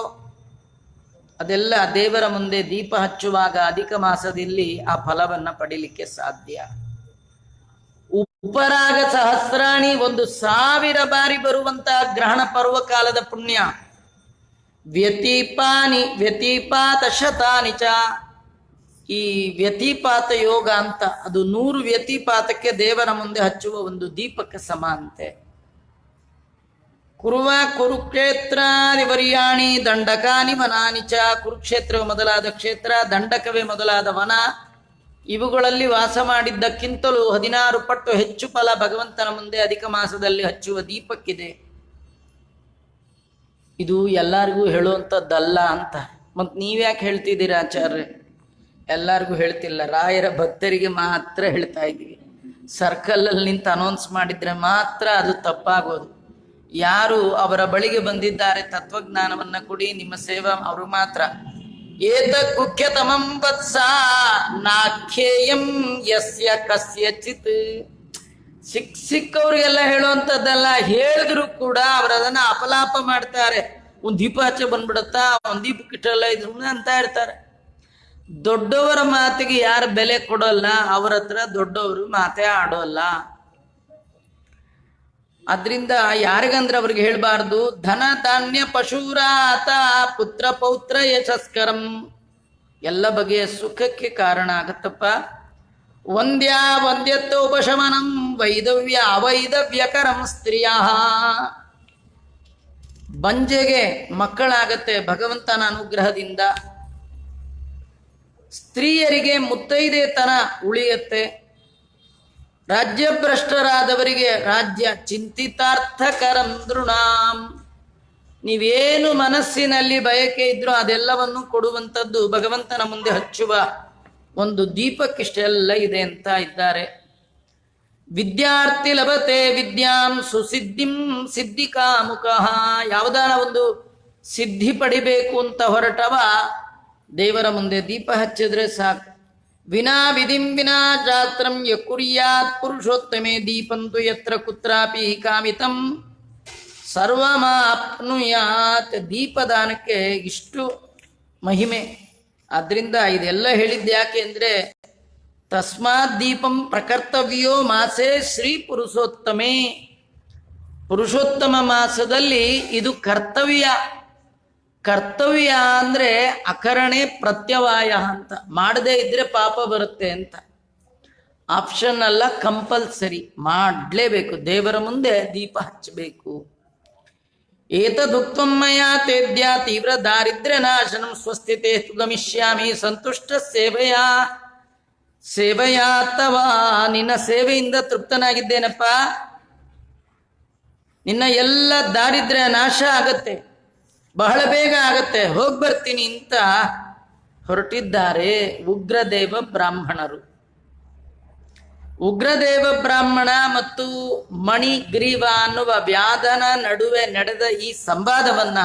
ಅದೆಲ್ಲ ದೇವರ ಮುಂದೆ ದೀಪ ಹಚ್ಚುವಾಗ ಅಧಿಕ ಮಾಸದಲ್ಲಿ ಆ ಫಲವನ್ನ ಪಡಿಲಿಕ್ಕೆ ಸಾಧ್ಯ. ಉಪರಾಗ ಸಹಸ್ರಾಣಿ 1000 ಬಾರಿ ಬರುವಂತಹ ಗ್ರಹಣ ಪರ್ವಕಾಲದ ಪುಣ್ಯ. ವ್ಯತೀಪಾತ ಶತಾನಿ ಚ. ಈ ವ್ಯತಿಪಾತ ಯೋಗ ಅಂತ, ಅದು 100 ವ್ಯತಿಪಾತಕ್ಕೆ ದೇವರ ಮುಂದೆ ಹಚ್ಚುವ ಒಂದು ದೀಪಕ್ಕೆ ಸಮ ಅಂತೆ. ಕುರುವ ಕುರುಕ್ಷೇತ್ರಾದಿವರ್ಯಾಣಿ ದಂಡಕಾನಿ ವನಾನಿ ಚ. ಕುರುಕ್ಷೇತ್ರವೇ ಮೊದಲಾದ ಕ್ಷೇತ್ರ, ದಂಡಕವೇ ಮೊದಲಾದ ವನ, ಇವುಗಳಲ್ಲಿ ವಾಸ ಮಾಡಿದ್ದಕ್ಕಿಂತಲೂ 16 ಪಟ್ಟು ಹೆಚ್ಚು ಫಲ ಭಗವಂತನ ಮುಂದೆ ಅಧಿಕ ಮಾಸದಲ್ಲಿ ಹಚ್ಚುವ ದೀಪಕ್ಕಿದೆ. ಇದು ಎಲ್ಲರಿಗೂ ಹೇಳುವಂಥದ್ದಲ್ಲ ಅಂತ. ಮತ್ತು ನೀವ್ಯಾಕೆ ಹೇಳ್ತಿದ್ದೀರಾ ಆಚಾರ್ಯ? ಎಲ್ಲರಿಗೂ ಹೇಳ್ತಿಲ್ಲ, ರಾಯರ ಭಕ್ತರಿಗೆ ಮಾತ್ರ ಹೇಳ್ತಾ ಇದ್ದೀವಿ. ಸರ್ಕಲಲ್ಲಿ ನಿಂತು ಅನೌನ್ಸ್ ಮಾಡಿದ್ರೆ ಮಾತ್ರ ಅದು ತಪ್ಪಾಗೋದು. ಯಾರು ಅವರ ಬಳಿಗೆ ಬಂದಿದ್ದಾರೆ ತತ್ವಜ್ಞಾನವನ್ನ ಕೊಡಿ, ನಿಮ್ಮ ಸೇವಾ, ಅವರು ಮಾತ್ರ. ಏತ ಕುಖ್ಯತಮಂ ವತ್ಸ ನಾಖ್ಯೇಯಂ ಯಸ್ಯ ಕಸ್ಯಚಿತ್. ಸಿಕ್ಕವ್ರಿಗೆಲ್ಲ ಹೇಳುವಂಥದ್ದಲ್ಲ, ಹೇಳಿದ್ರು ಕೂಡ ಅವರದನ್ನ ಅಪಲಾಪ ಮಾಡ್ತಾರೆ. ಒಂದು ದೀಪ ಹಚ್ಚ ಬಂದ್ಬಿಡುತ್ತಾ, ಒಂದು ದೀಪಕ್ಕೆ ಇಟ್ಟಲ್ಲ, ಇದು ಅಂತ ಇರ್ತಾರೆ. ದೊಡ್ಡವರ ಮಾತಿಗೆ ಯಾರು ಬೆಲೆ ಕೊಡೋಲ್ಲ, ಅವರ ಹತ್ರ ದೊಡ್ಡವರು ಮಾತೇ ಆಡೋಲ್ಲ. ಅದರಿಂದ ಯಾರಿಗಂದ್ರೆ ಅವ್ರಿಗೆ ಹೇಳ್ಬಾರ್ದು, ಧನ ಧಾನ್ಯ ಪಶುರಾತ ಪುತ್ರ ಪೌತ್ರ ಯಶಸ್ಕರಂ. ಎಲ್ಲ ಬಗೆಯ ಸುಖಕ್ಕೆ ಕಾರಣ ಆಗತ್ತಪ್ಪ. ವಂದ್ಯತ್ವೋಪಶಮನಂ ವೈದವ್ಯ ಅವೈದವ್ಯಕರಂ ಸ್ತ್ರೀಯ. ಬಂಜೆಗೆ ಮಕ್ಕಳಾಗತ್ತೆ ಭಗವಂತನ ಅನುಗ್ರಹದಿಂದ. ಸ್ತ್ರೀಯರಿಗೆ ಮುತ್ತೈದೆತನ ಉಳಿಯತ್ತೆ. ರಾಜ್ಯಭ್ರಷ್ಟರಾದವರಿಗೆ ರಾಜ್ಯ ಚಿಂತಿತಾರ್ಥಕರಂ ನೃಣಾಂ. ನೀವೇನು ಮನಸ್ಸಿನಲ್ಲಿ ಬಯಕೆ ಇದ್ರೂ ಅದೆಲ್ಲವನ್ನು ಕೊಡುವಂಥದ್ದು ಭಗವಂತನ ಮುಂದೆ ಹಚ್ಚುವ ಒಂದು ದೀಪಕ್ಕಿಷ್ಟೆಲ್ಲ ಇದೆ ಅಂತ ಇದ್ದಾರೆ. ವಿದ್ಯಾರ್ಥಿ ಲಭತೆ ವಿದ್ಯಾಂ ಸುಸಿದ್ಧಿಂ ಸಿದ್ಧಿಕಾಮುಕ. ಯಾವುದಾರ ಒಂದು ಸಿದ್ಧಿ ಪಡಿಬೇಕು ಅಂತ ಹೊರಟವ ದೇವರ ಮುಂದೆ ದೀಪ ಹಚ್ಚಿದ್ರೆ ಸಾಕು. ವಿನಾ ವಿಧಿಂ ವಿನಾ ಶಾಸ್ತ್ರಂ ಯಕುರ್ಯಾತ್ ಪುರುಷೋತ್ತಮೇ ದೀಪಂತು ಯತ್ರ ಕುತ್ರಾಪಿ ಕಾಮಿತಂ ಸರ್ವಮಾಪ್ನುಯಾತ್. ದೀಪದಾನಕ್ಕೆ ಇಷ್ಟು ಮಹಿಮೆ. ಆದ್ರಿಂದ ಇದೆಲ್ಲ ಹೇಳಿದ್ದು ಯಾಕೆ ಅಂದರೆ, ತಸ್ಮಾತ್ ದೀಪಂ ಪ್ರಕರ್ತವ್ಯೋ ಮಾಸೆ ಶ್ರೀ ಪುರುಷೋತ್ತಮೇ. ಪುರುಷೋತ್ತಮ ಮಾಸದಲ್ಲಿ ಇದು ಕರ್ತವ್ಯ. ಕರ್ತವ್ಯ ಅಂದರೆ ಅಕರಣೆ ಪ್ರತ್ಯವಾಯ ಅಂತ. ಮಾಡದೇ ಇದ್ರೆ ಪಾಪ ಬರುತ್ತೆ ಅಂತ. ಆಪ್ಷನ್ ಅಲ್ಲ, ಕಂಪಲ್ಸರಿ ಮಾಡಲೇಬೇಕು. ದೇವರ ಮುಂದೆ ದೀಪ ಹಚ್ಚಬೇಕು. ಏತದುಕ್ತಂ ಮಯಾ ತೇದ್ಯ ತೀವ್ರ ದಾರಿದ್ರ್ಯ ನಾಶನಂ ಸ್ವಸ್ಥಿತೇ ಗಮಿಷ್ಯಾಮಿ ಸಂತುಷ್ಟ ಸೇವೆಯಾ ತವಾ. ನಿನ್ನ ಸೇವೆಯಿಂದ ತೃಪ್ತನಾಗಿದ್ದೇನಪ್ಪ, ನಿನ್ನ ಎಲ್ಲ ದಾರಿದ್ರ್ಯ ನಾಶ ಆಗತ್ತೆ, ಬಹಳ ಬೇಗ ಆಗತ್ತೆ, ಹೋಗ್ಬರ್ತೀನಿ ಅಂತ ಹೊರಟಿದ್ದಾರೆ ಉಗ್ರದೇವ ಬ್ರಾಹ್ಮಣರು. ಉಗ್ರದೇವ ಬ್ರಾಹ್ಮಣ ಮತ್ತು ಮಣಿಗ್ರೀವ ಅನ್ನುವ ವ್ಯಾಧನ ನಡುವೆ ನಡೆದ ಈ ಸಂವಾದವನ್ನ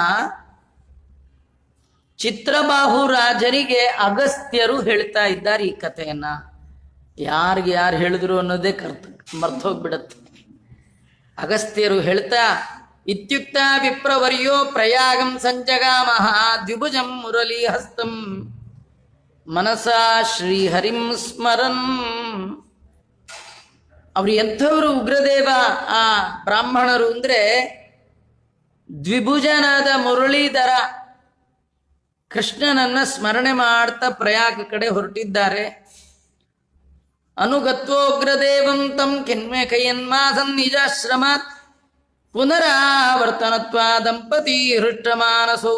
ಚಿತ್ರಬಾಹು ರಾಜರಿಗೆ ಅಗಸ್ತ್ಯರು ಹೇಳ್ತಾ ಇದ್ದಾರೆ ಈ ಕಥೆಯನ್ನ. ಯಾರಿಗೆ ಯಾರು ಹೇಳಿದ್ರು ಅನ್ನೋದೇ ಮರ್ತೋಗ್ಬಿಡತ್ತೆ. ಅಗಸ್ತ್ಯರು ಹೇಳ್ತಾ, ಇತ್ಯುಕ್ತ ವಿಪ್ರವರ್ಯೋ ಪ್ರಯಾಗಂ ಸಂಜಗಾಮಃ ದ್ವಿಭುಜಂ ಮುರಳಿ ಹಸ್ತಂ ಮನಸಾ ಶ್ರೀಹರಿಂ ಸ್ಮರನ್. ಅವ್ರು ಎಂಥವರು ಉಗ್ರದೇವ ಆ ಬ್ರಾಹ್ಮಣರು ಅಂದ್ರೆ, ದ್ವಿಭುಜನಾದ ಮುರಳೀಧರ ಕೃಷ್ಣನನ್ನ ಸ್ಮರಣೆ ಮಾಡ್ತಾ ಪ್ರಯಾಗ ಕಡೆ ಹೊರಟಿದ್ದಾರೆ. ಅನುಗತ್ವೋಗ್ರದೇವಂ ತಂ ಕಿನ್ಮೇಕಯನ್ಮಾಸನ್ ನಿಜಾಶ್ರಮಾತ್ ಪುನರಾವರ್ತನತ್ವ ದಂಪತಿ ಹೃಷ್ಟಮಾನಸೌ.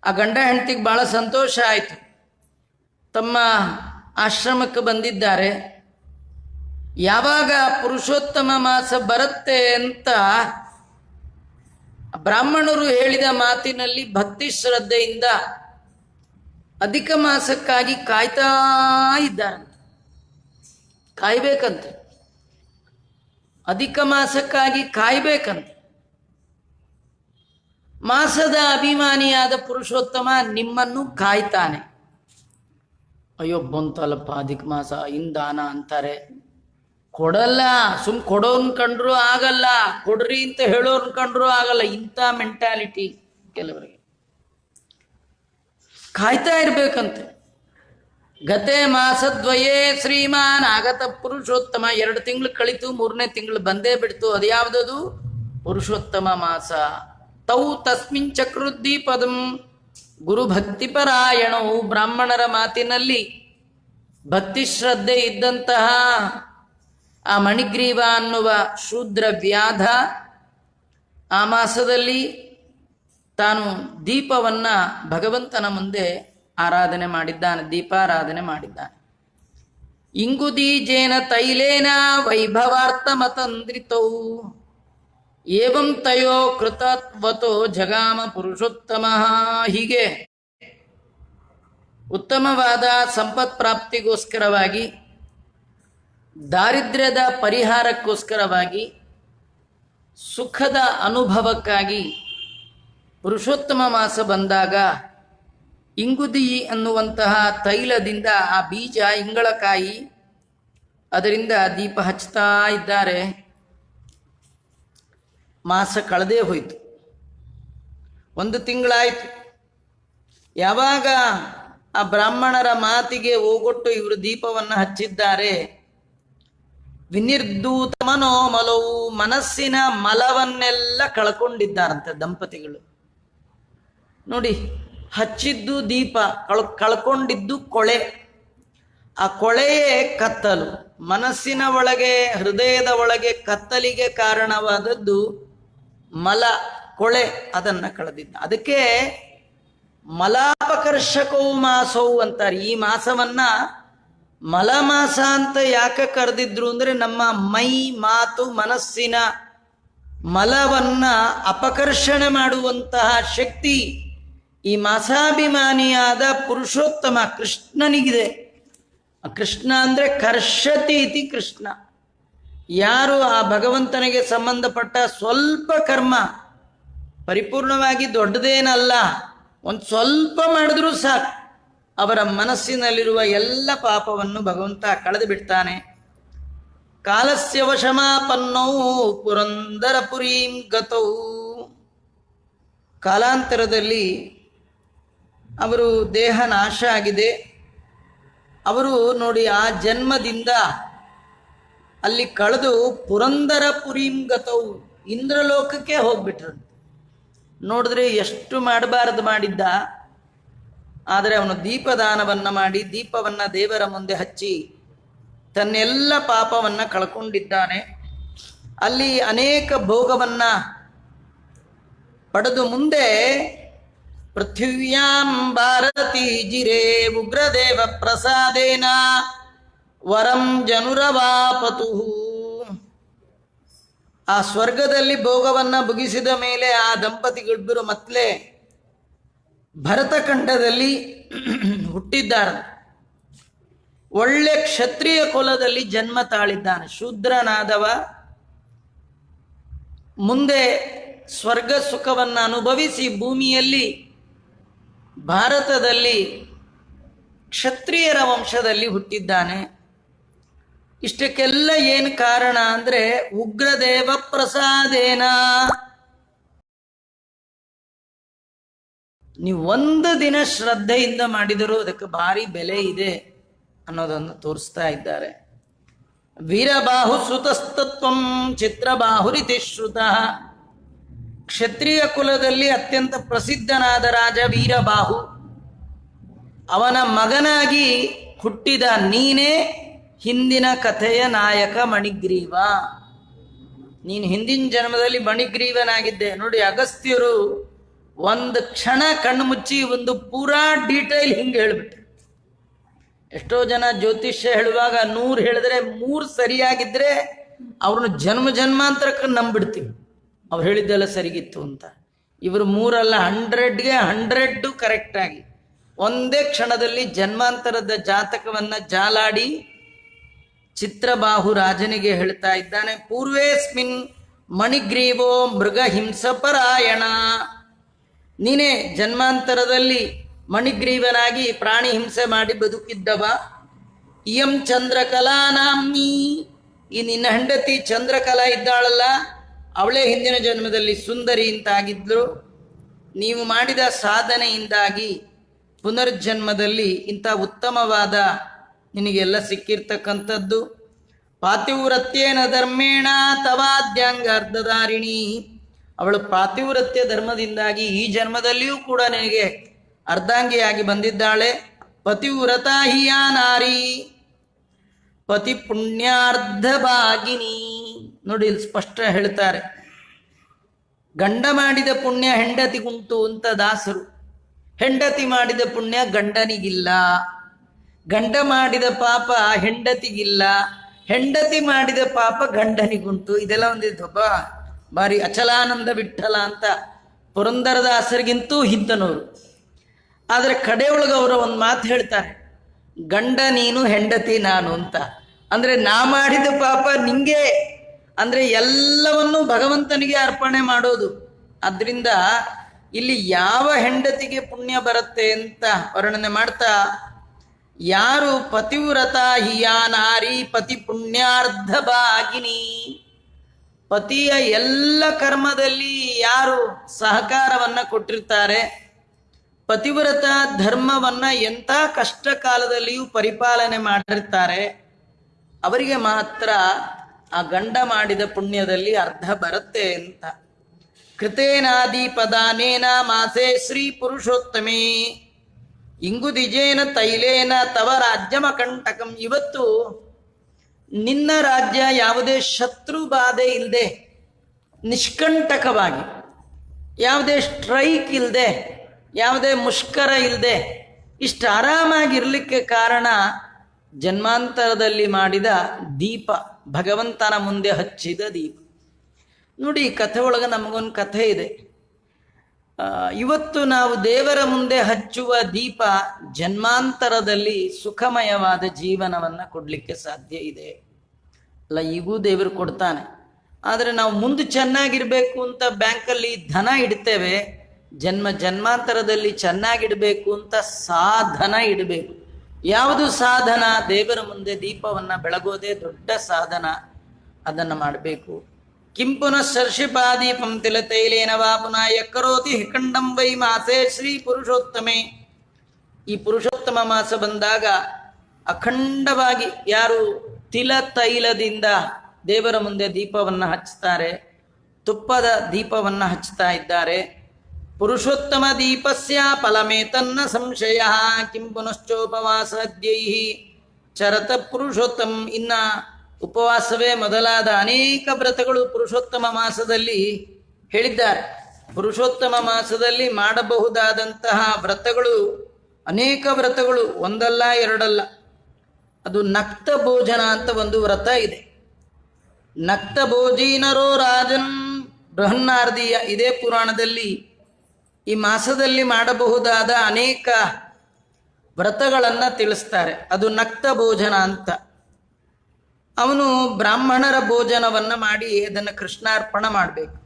ಆ ಗಂಡ ಹೆಂಡತಿಗೆ ಬಹಳ ಸಂತೋಷ ಆಯಿತು. ತಮ್ಮ ಆಶ್ರಮಕ್ಕೆ ಬಂದಿದ್ದಾರೆ. ಯಾವಾಗ ಪುರುಷೋತ್ತಮ ಮಾಸ ಬರುತ್ತೆ ಅಂತ ಬ್ರಾಹ್ಮಣರು ಹೇಳಿದ ಮಾತಿನಲ್ಲಿ ಭಕ್ತಿ ಶ್ರದ್ಧೆಯಿಂದ ಅಧಿಕ ಮಾಸಕ್ಕಾಗಿ ಕಾಯ್ತಾ ಇದ್ದಾರೆ. ಕಾಯ್ಬೇಕಂತ, ಅಧಿಕ ಮಾಸಕ್ಕಾಗಿ ಕಾಯ್ಬೇಕಂತ. ಮಾಸದ ಅಭಿಮಾನಿಯಾದ ಪುರುಷೋತ್ತಮ ನಿಮ್ಮನ್ನು ಕಾಯ್ತಾನೆ. ಅಯ್ಯೋ ಬಂತಲ್ಲಪ್ಪ ಅಧಿಕ ಮಾಸ, ಇಂದಾನ ಅಂತಾರೆ, ಕೊಡಲ್ಲ. ಕೊಡೋನ್ ಕಂಡ್ರು ಆಗಲ್ಲ, ಕೊಡ್ರಿ ಅಂತ ಹೇಳೋರ್ನ ಕಂಡ್ರು ಆಗಲ್ಲ. ಇಂಥ ಮೆಂಟಾಲಿಟಿ ಕೆಲವರಿಗೆ. ಕಾಯ್ತಾ ಇರ್ಬೇಕಂತೆ. ಗತೆ ಮಾಸದ್ವಯೇ ಶ್ರೀಮಾನ್ ಆಗತ ಪುರುಷೋತ್ತಮ. 2 ತಿಂಗಳು ಕಳಿತು, 3ನೇ ತಿಂಗಳು ಬಂದೇ ಬಿಡ್ತು. ಅದ್ಯಾವುದದು? ಪುರುಷೋತ್ತಮ ಮಾಸ. ತೌ ತಸ್ಮಿನ್ ಚಕ್ರುದ್ದೀಪದಂ ಗುರು ಭಕ್ತಿಪರಾಯಣವು ಬ್ರಾಹ್ಮಣರ ಮಾತಿನಲ್ಲಿ ಭಕ್ತಿ ಶ್ರದ್ಧೆ ಇದ್ದಂತಹ ಆ ಮಣಿಗ್ರೀವ ಅನ್ನುವ ಶೂದ್ರ ವ್ಯಾಧ ಆ ಮಾಸದಲ್ಲಿ ತಾನು ದೀಪವನ್ನು ಭಗವಂತನ ಮುಂದೆ ಆರಾಧನೆ ಮಾಡಿದ್ದಾನೆ, ದೀಪಾರಾಧನೆ ಮಾಡಿದ್ದಾನೆ. ಇಂಗುದೀಜೇನ ತೈಲೇನ ವೈಭವಾರ್ಥಮತಂದ್ರಿತೌ ಏವಂ ತಯೋ ಕೃತತ್ವತೋ ಜಗಾಮ ಪುರುಷೋತ್ತಮ. ಹೀಗೆ ಉತ್ತಮವಾದ ಸಂಪತ್ ಪ್ರಾಪ್ತಿಗೋಸ್ಕರವಾಗಿ, ದಾರಿದ್ರ್ಯದ ಪರಿಹಾರಕ್ಕೋಸ್ಕರವಾಗಿ, ಸುಖದ ಅನುಭವಕ್ಕಾಗಿ ಪುರುಷೋತ್ತಮ ಮಾಸ ಬಂದಾಗ ಇಂಗುದಿ ಅನ್ನುವಂತಹ ತೈಲದಿಂದ ಆ ಬೀಜ ಇಂಗಳಕಾಯಿ ಅದರಿಂದ ದೀಪ ಹಚ್ತಾ ಇದ್ದಾರೆ. ಮಾಸ ಕಳೆದೇ ಹೋಯಿತು, 1 ತಿಂಗಳಾಯಿತು. ಯಾವಾಗ ಆ ಬ್ರಾಹ್ಮಣರ ಮಾತಿಗೆ ಓಗೊಟ್ಟು ಇವರು ದೀಪವನ್ನು ಹಚ್ಚಿದ್ದಾರೆ, ವಿನಿರ್ಧೂತ ಮನೋಮಲವು, ಮನಸ್ಸಿನ ಮಲವನ್ನೆಲ್ಲ ಕಳ್ಕೊಂಡಿದ್ದಾರಂತೆ ದಂಪತಿಗಳು. ನೋಡಿ, ಹಚ್ಚಿದ್ದು ದೀಪ, ಕಳ್ಕೊಂಡಿದ್ದು ಕೊಳೆ. ಆ ಕೊಳೆಯೇ ಕತ್ತಲು. ಮನಸ್ಸಿನ ಒಳಗೆ, ಹೃದಯದ ಒಳಗೆ ಕತ್ತಲಿಗೆ ಕಾರಣವಾದದ್ದು ಮಲ, ಕೊಳೆ, ಅದನ್ನು ಕಳೆದಿದ್ದ. ಅದಕ್ಕೆ ಮಲಾಪಕರ್ಷಕವು ಮಾಸವು ಅಂತಾರೆ. ಈ ಮಾಸವನ್ನ ಮಲಮಾಸ ಅಂತ ಯಾಕೆ ಕರೆದಿದ್ರು ಅಂದರೆ, ನಮ್ಮ ಮೈ, ಮಾತು, ಮನಸ್ಸಿನ ಮಲವನ್ನ ಅಪಕರ್ಷಣೆ ಮಾಡುವಂತಹ ಶಕ್ತಿ ಈ ಮಾಸಾಭಿಮಾನಿಯಾದ ಪುರುಷೋತ್ತಮ ಕೃಷ್ಣನಿಗಿದೆ. ಕೃಷ್ಣ ಅಂದರೆ ಕರ್ಷತಿ ಇತಿ ಕೃಷ್ಣ. ಯಾರು ಆ ಭಗವಂತನಿಗೆ ಸಂಬಂಧಪಟ್ಟ ಸ್ವಲ್ಪ ಕರ್ಮ, ಪರಿಪೂರ್ಣವಾಗಿ ದೊಡ್ಡದೇನಲ್ಲ, ಒಂದು ಸ್ವಲ್ಪ ಮಾಡಿದ್ರೂ ಸಾಕು, ಅವರ ಮನಸ್ಸಿನಲ್ಲಿರುವ ಎಲ್ಲ ಪಾಪವನ್ನು ಭಗವಂತ ಕಳೆದು ಬಿಡ್ತಾನೆ. ಕಾಲಸ್ಯ ವಶಮಾಪನ್ನೌ ಪುರಂದರಪುರೀಂ ಗತೌ. ಕಾಲಾಂತರದಲ್ಲಿ ಅವರು ದೇಹ ನಾಶ ಆಗಿದೆ. ಅವರು ನೋಡಿ ಆ ಜನ್ಮದಿಂದ ಅಲ್ಲಿ ಕಳೆದು ಪುರಂದರಪುರೀಂ ಗತವು, ಇಂದ್ರಲೋಕಕ್ಕೆ ಹೋಗ್ಬಿಟ್ರು. ನೋಡಿದ್ರೆ ಎಷ್ಟು ಮಾಡಬಾರದು ಮಾಡಿದ್ದ, ಆದರೆ ಅವನು ದೀಪದಾನವನ್ನು ಮಾಡಿ ದೀಪವನ್ನು ದೇವರ ಮುಂದೆ ಹಚ್ಚಿ ತನ್ನೆಲ್ಲ ಪಾಪವನ್ನು ಕಳ್ಕೊಂಡಿದ್ದಾನೆ. ಅಲ್ಲಿ ಅನೇಕ ಭೋಗವನ್ನು ಪಡೆದು ಮುಂದೆ ಪೃಥಿವ್ಯಾಂ ಭಾರತೀ ಜಿರೇ ಉಗ್ರದೇವ ಪ್ರಸಾದೇನ ವರಂ ಜನುರವಾಪತು. ಆ ಸ್ವರ್ಗದಲ್ಲಿ ಭೋಗವನ್ನು ಮುಗಿಸಿದ ಮೇಲೆ ಆ ದಂಪತಿಗಳಿಬ್ಬರು ಮತ್ತೆ ಭರತಖಂಡದಲ್ಲಿ ಹುಟ್ಟಿದ್ದಾರೆ. ಒಳ್ಳೆ ಕ್ಷತ್ರಿಯ ಕುಲದಲ್ಲಿ ಜನ್ಮ ತಾಳಿದ್ದಾನೆ. ಶೂದ್ರನಾದವ ಮುಂದೆ ಸ್ವರ್ಗ ಸುಖವನ್ನು ಅನುಭವಿಸಿ ಭೂಮಿಯಲ್ಲಿ ಭಾರತದಲ್ಲಿ ಕ್ಷತ್ರಿಯರ ವಂಶದಲ್ಲಿ ಹುಟ್ಟಿದ್ದಾನೆ. ಇಷ್ಟಕ್ಕೆಲ್ಲ ಏನು ಕಾರಣ ಅಂದರೆ ಉಗ್ರದೇವ ಪ್ರಸಾದೇನ. ನೀವು ಒಂದು ದಿನ ಶ್ರದ್ಧೆಯಿಂದ ಮಾಡಿದರೂ ಅದಕ್ಕೆ ಭಾರಿ ಬೆಲೆ ಇದೆ ಅನ್ನೋದನ್ನು ತೋರಿಸ್ತಾ ಇದ್ದಾರೆ. ವೀರಬಾಹು ಸುತಸ್ತತ್ವಂ ಚಿತ್ರಬಾಹುರಿತಿ ಶ್ರುತಃ. ಕ್ಷತ್ರಿಯ ಕುಲದಲ್ಲಿ ಅತ್ಯಂತ ಪ್ರಸಿದ್ಧನಾದ ರಾಜ ವೀರಬಾಹು, ಅವನ ಮಗನಾಗಿ ಹುಟ್ಟಿದ ನೀನೇ ಹಿಂದಿನ ಕಥೆಯ ನಾಯಕ ಮಣಿಗ್ರೀವ. ನೀನು ಹಿಂದಿನ ಜನ್ಮದಲ್ಲಿ ಮಣಿಗ್ರೀವನಾಗಿದ್ದೆ. ನೋಡಿ, ಅಗಸ್ತ್ಯರು ಒಂದು ಕ್ಷಣ ಕಣ್ಣು ಮುಚ್ಚಿ ಒಂದು ಪೂರಾ ಡೀಟೇಲ್ ಹಿಂಗೆ ಹೇಳಿಬಿಟ್ರು. ಎಷ್ಟೋ ಜನ ಜ್ಯೋತಿಷ್ಯ ಹೇಳುವಾಗ 100 ಹೇಳಿದ್ರೆ 3 ಸರಿಯಾಗಿದ್ದರೆ ಅವ್ರನ್ನ ಜನ್ಮ ಜನ್ಮಾಂತರಕ್ಕೆ ನಂಬಿಡ್ತೀವಿ, ಅವ್ರು ಹೇಳಿದ್ದೆಲ್ಲ ಸರಿಗಿತ್ತು ಅಂತ. ಇವರು 3 ಅಲ್ಲ, 100ಗೆ 100 ಕರೆಕ್ಟಾಗಿ ಒಂದೇ ಕ್ಷಣದಲ್ಲಿ ಜನ್ಮಾಂತರದ ಜಾತಕವನ್ನು ಜಾಲಾಡಿ ಚಿತ್ರಬಾಹು ರಾಜನಿಗೆ ಹೇಳ್ತಾ ಇದ್ದಾನೆ. ಪೂರ್ವೇಸ್ಮಿನ್ ಮಣಿಗ್ರೀವೋ ಮೃಗ ಹಿಂಸಪರಾಯಣ. ನೀನೇ ಜನ್ಮಾಂತರದಲ್ಲಿ ಮಣಿಗ್ರೀವನಾಗಿ ಪ್ರಾಣಿ ಹಿಂಸೆ ಮಾಡಿ ಬದುಕಿದ್ದವ. ಇಯಂ ಚಂದ್ರಕಲಾ ನಾಮ್ನಿ. ಈ ನಿನ್ನ ಹೆಂಡತಿ ಚಂದ್ರಕಲಾ ಇದ್ದಾಳಲ್ಲ, ಅವಳೇ ಹಿಂದಿನ ಜನ್ಮದಲ್ಲಿ ಸುಂದರಿ ಅಂತಾಗಿದ್ಲು. ನೀವು ಮಾಡಿದ ಸಾಧನೆಯಿಂದಾಗಿ ಪುನರ್ಜನ್ಮದಲ್ಲಿ ಇಂಥ ಉತ್ತಮವಾದ ನಿನಗೆಲ್ಲ ಸಿಕ್ಕಿರ್ತಕ್ಕಂಥದ್ದು. ಪಾತಿವ್ರತ್ಯೇನ ಧರ್ಮೇಣ ತವಾದ್ಯಾಂಗಾರ್ಧಧಾರಿಣಿ. ಅವಳು ಪಾತಿವ್ರತ್ಯ ಧರ್ಮದಿಂದಾಗಿ ಈ ಜನ್ಮದಲ್ಲಿಯೂ ಕೂಡ ನಿನಗೆ ಅರ್ಧಾಂಗಿಯಾಗಿ ಬಂದಿದ್ದಾಳೆ. ಪತಿವ್ರತ ಹಿಯ ನಾರಿ ಪತಿ ಪುಣ್ಯಾರ್ಧ ಭಾಗಿನಿ. ನೋಡಿ ಇಲ್ಲಿ ಸ್ಪಷ್ಟ ಹೇಳ್ತಾರೆ, ಗಂಡ ಮಾಡಿದ ಪುಣ್ಯ ಹೆಂಡತಿಗುಂಟು ಅಂತ ದಾಸರು. ಹೆಂಡತಿ ಮಾಡಿದ ಪುಣ್ಯ ಗಂಡನಿಗಿಲ್ಲ, ಗಂಡ ಮಾಡಿದ ಪಾಪ ಹೆಂಡತಿಗಿಲ್ಲ, ಹೆಂಡತಿ ಮಾಡಿದ ಪಾಪ ಗಂಡನಿಗುಂಟು. ಇದೆಲ್ಲ ಒಂದಿದ್ದು ಬಾರಿ ಅಚಲಾನಂದ ವಿಠಲ ಅಂತ ಪುರಂದರದಾಸರಿಗಿಂತೂ ಹಿಂದನವರು. ಆದರೆ ಕಡೆಯೊಳಗೆ ಅವರ ಒಂದು ಮಾತು ಹೇಳ್ತಾರೆ, ಗಂಡ ನೀನು ಹೆಂಡತಿ ನಾನು ಅಂತ. ಅಂದರೆ ನಾ ಮಾಡಿದ ಪಾಪ ನಿಂಗೆ, ಅಂದರೆ ಎಲ್ಲವನ್ನೂ ಭಗವಂತನಿಗೆ ಅರ್ಪಣೆ ಮಾಡೋದು. ಅದರಿಂದ ಇಲ್ಲಿ ಯಾವ ಹೆಂಡತಿಗೆ ಪುಣ್ಯ ಬರುತ್ತೆ ಅಂತ ವರ್ಣನೆ ಮಾಡ್ತಾ, ಯಾರು ಪತಿವ್ರತ ಹಿಯ ನಾರಿ ಪತಿ ಪುಣ್ಯಾರ್ಧ ಭಾಗಿನಿ, ಪತಿಯ ಎಲ್ಲ ಕರ್ಮದಲ್ಲಿ ಯಾರು ಸಹಕಾರವನ್ನ ಕೊಟ್ಟಿರ್ತಾರೆ, ಪತಿವ್ರತ ಧರ್ಮವನ್ನ ಎಂಥ ಕಷ್ಟ ಕಾಲದಲ್ಲಿಯೂ ಪರಿಪಾಲನೆ ಮಾಡಿರ್ತಾರೆ, ಅವರಿಗೆ ಮಾತ್ರ ಆ ಗಂಡ ಮಾಡಿದ ಪುಣ್ಯದಲ್ಲಿ ಅರ್ಧ ಬರುತ್ತೆ ಅಂತ. ಕೃತೇನಾದಿ ಪದಾನೇನ ಮಾಸೆ ಶ್ರೀ ಪುರುಷೋತ್ತಮೇ ಇಂಗುದಿಜೇನ ತೈಲೇನ ತವ ರಾಜ್ಯಮ ಕಂಟಕಂ. ಇವತ್ತು ನಿನ್ನ ರಾಜ್ಯ ಯಾವುದೇ ಶತ್ರು ಬಾಧೆ ಇಲ್ಲದೆ ನಿಷ್ಕಂಟಕವಾಗಿ, ಯಾವುದೇ ಸ್ಟ್ರೈಕ್ ಇಲ್ಲದೆ, ಯಾವುದೇ ಮುಷ್ಕರ ಇಲ್ಲದೆ ಇಷ್ಟು ಆರಾಮಾಗಿರ್ಲಿಕ್ಕೆ ಕಾರಣ ಜನ್ಮಾಂತರದಲ್ಲಿ ಮಾಡಿದ ದೀಪ, ಭಗವಂತನ ಮುಂದೆ ಹಚ್ಚಿದ ದೀಪ. ನೋಡಿ, ಈ ಕಥೆ ಒಳಗೆ ನಮಗೊಂದು ಕಥೆ ಇದೆ. ಇವತ್ತು ನಾವು ದೇವರ ಮುಂದೆ ಹಚ್ಚುವ ದೀಪ ಜನ್ಮಾಂತರದಲ್ಲಿ ಸುಖಮಯವಾದ ಜೀವನವನ್ನು ಕೊಡಲಿಕ್ಕೆ ಸಾಧ್ಯ ಇದೆ ಅಲ್ಲ. ಈಗೂ ದೇವರು ಕೊಡ್ತಾನೆ. ಆದರೆ ನಾವು ಮುಂದೆ ಚೆನ್ನಾಗಿರ್ಬೇಕು ಅಂತ ಬ್ಯಾಂಕಲ್ಲಿ ಧನ ಇಡ್ತೇವೆ, ಜನ್ಮಾಂತರದಲ್ಲಿ ಚೆನ್ನಾಗಿಡಬೇಕು ಅಂತ ಸಾಧನ ಇಡಬೇಕು. ಯಾವುದು ಸಾಧನ? ದೇವರ ಮುಂದೆ ದೀಪವನ್ನು ಬೆಳಗೋದೇ ದೊಡ್ಡ ಸಾಧನ. ಅದನ್ನು ಮಾಡಬೇಕು. ಕಿಂ ಪುನಃ ಸರ್ಷಿಪಾದೀಪಂ ತಿಲತೈಲೇನ ವಾ ಪುನಃ ಯಕ್ಕರೋತಿ ಹಿಖಂಡಂ ವೈ ಮಾಸೆ ಶ್ರೀ ಪುರುಷೋತ್ತಮೆ. ಈ ಪುರುಷೋತ್ತಮ ಮಾಸ ಬಂದಾಗ ಅಖಂಡವಾಗಿ ಯಾರು ತಿಲ ತೈಲದಿಂದ ದೇವರ ಮುಂದೆ ದೀಪವನ್ನು ಹಚ್ತಾರೆ, ತುಪ್ಪದ ದೀಪವನ್ನು ಹಚ್ತಾ ಇದ್ದಾರೆ. ಪುರುಷೋತ್ತಮ ದೀಪಸ್ಯ ಫಲಮೇತನ್ನ ಸಂಶಯ ಕಿಂ ಪುನಶ್ಚೋಪವಾಸದ್ಯೈ ಚರತ ಪುರುಷೋತ್ತಮ. ಇನ್ನ ಉಪವಾಸವೇ ಮೊದಲಾದ ಅನೇಕ ವ್ರತಗಳು ಪುರುಷೋತ್ತಮ ಮಾಸದಲ್ಲಿ ಹೇಳಿದ್ದಾರೆ. ಪುರುಷೋತ್ತಮ ಮಾಸದಲ್ಲಿ ಮಾಡಬಹುದಾದಂತಹ ವ್ರತಗಳು ಅನೇಕ ವ್ರತಗಳು, ಒಂದಲ್ಲ ಎರಡಲ್ಲ. ಅದು ನಕ್ತ ಭೋಜನ ಅಂತ ಒಂದು ವ್ರತ ಇದೆ. ನಕ್ತ ಭೋಜೀನರೋ ರಾಜನ್ ಬೃಹನ್ನಾರ್ದೀಯ, ಇದೇ ಪುರಾಣದಲ್ಲಿ ಈ ಮಾಸದಲ್ಲಿ ಮಾಡಬಹುದಾದ ಅನೇಕ ವ್ರತಗಳನ್ನು ತಿಳಿಸ್ತಾರೆ. ಅದು ನಕ್ತ ಭೋಜನ ಅಂತ. ಅವನು ಬ್ರಾಹ್ಮಣರ ಭೋಜನವನ್ನ ಮಾಡಿ ಅದನ್ನು ಕೃಷ್ಣಾರ್ಪಣ ಮಾಡಬೇಕು.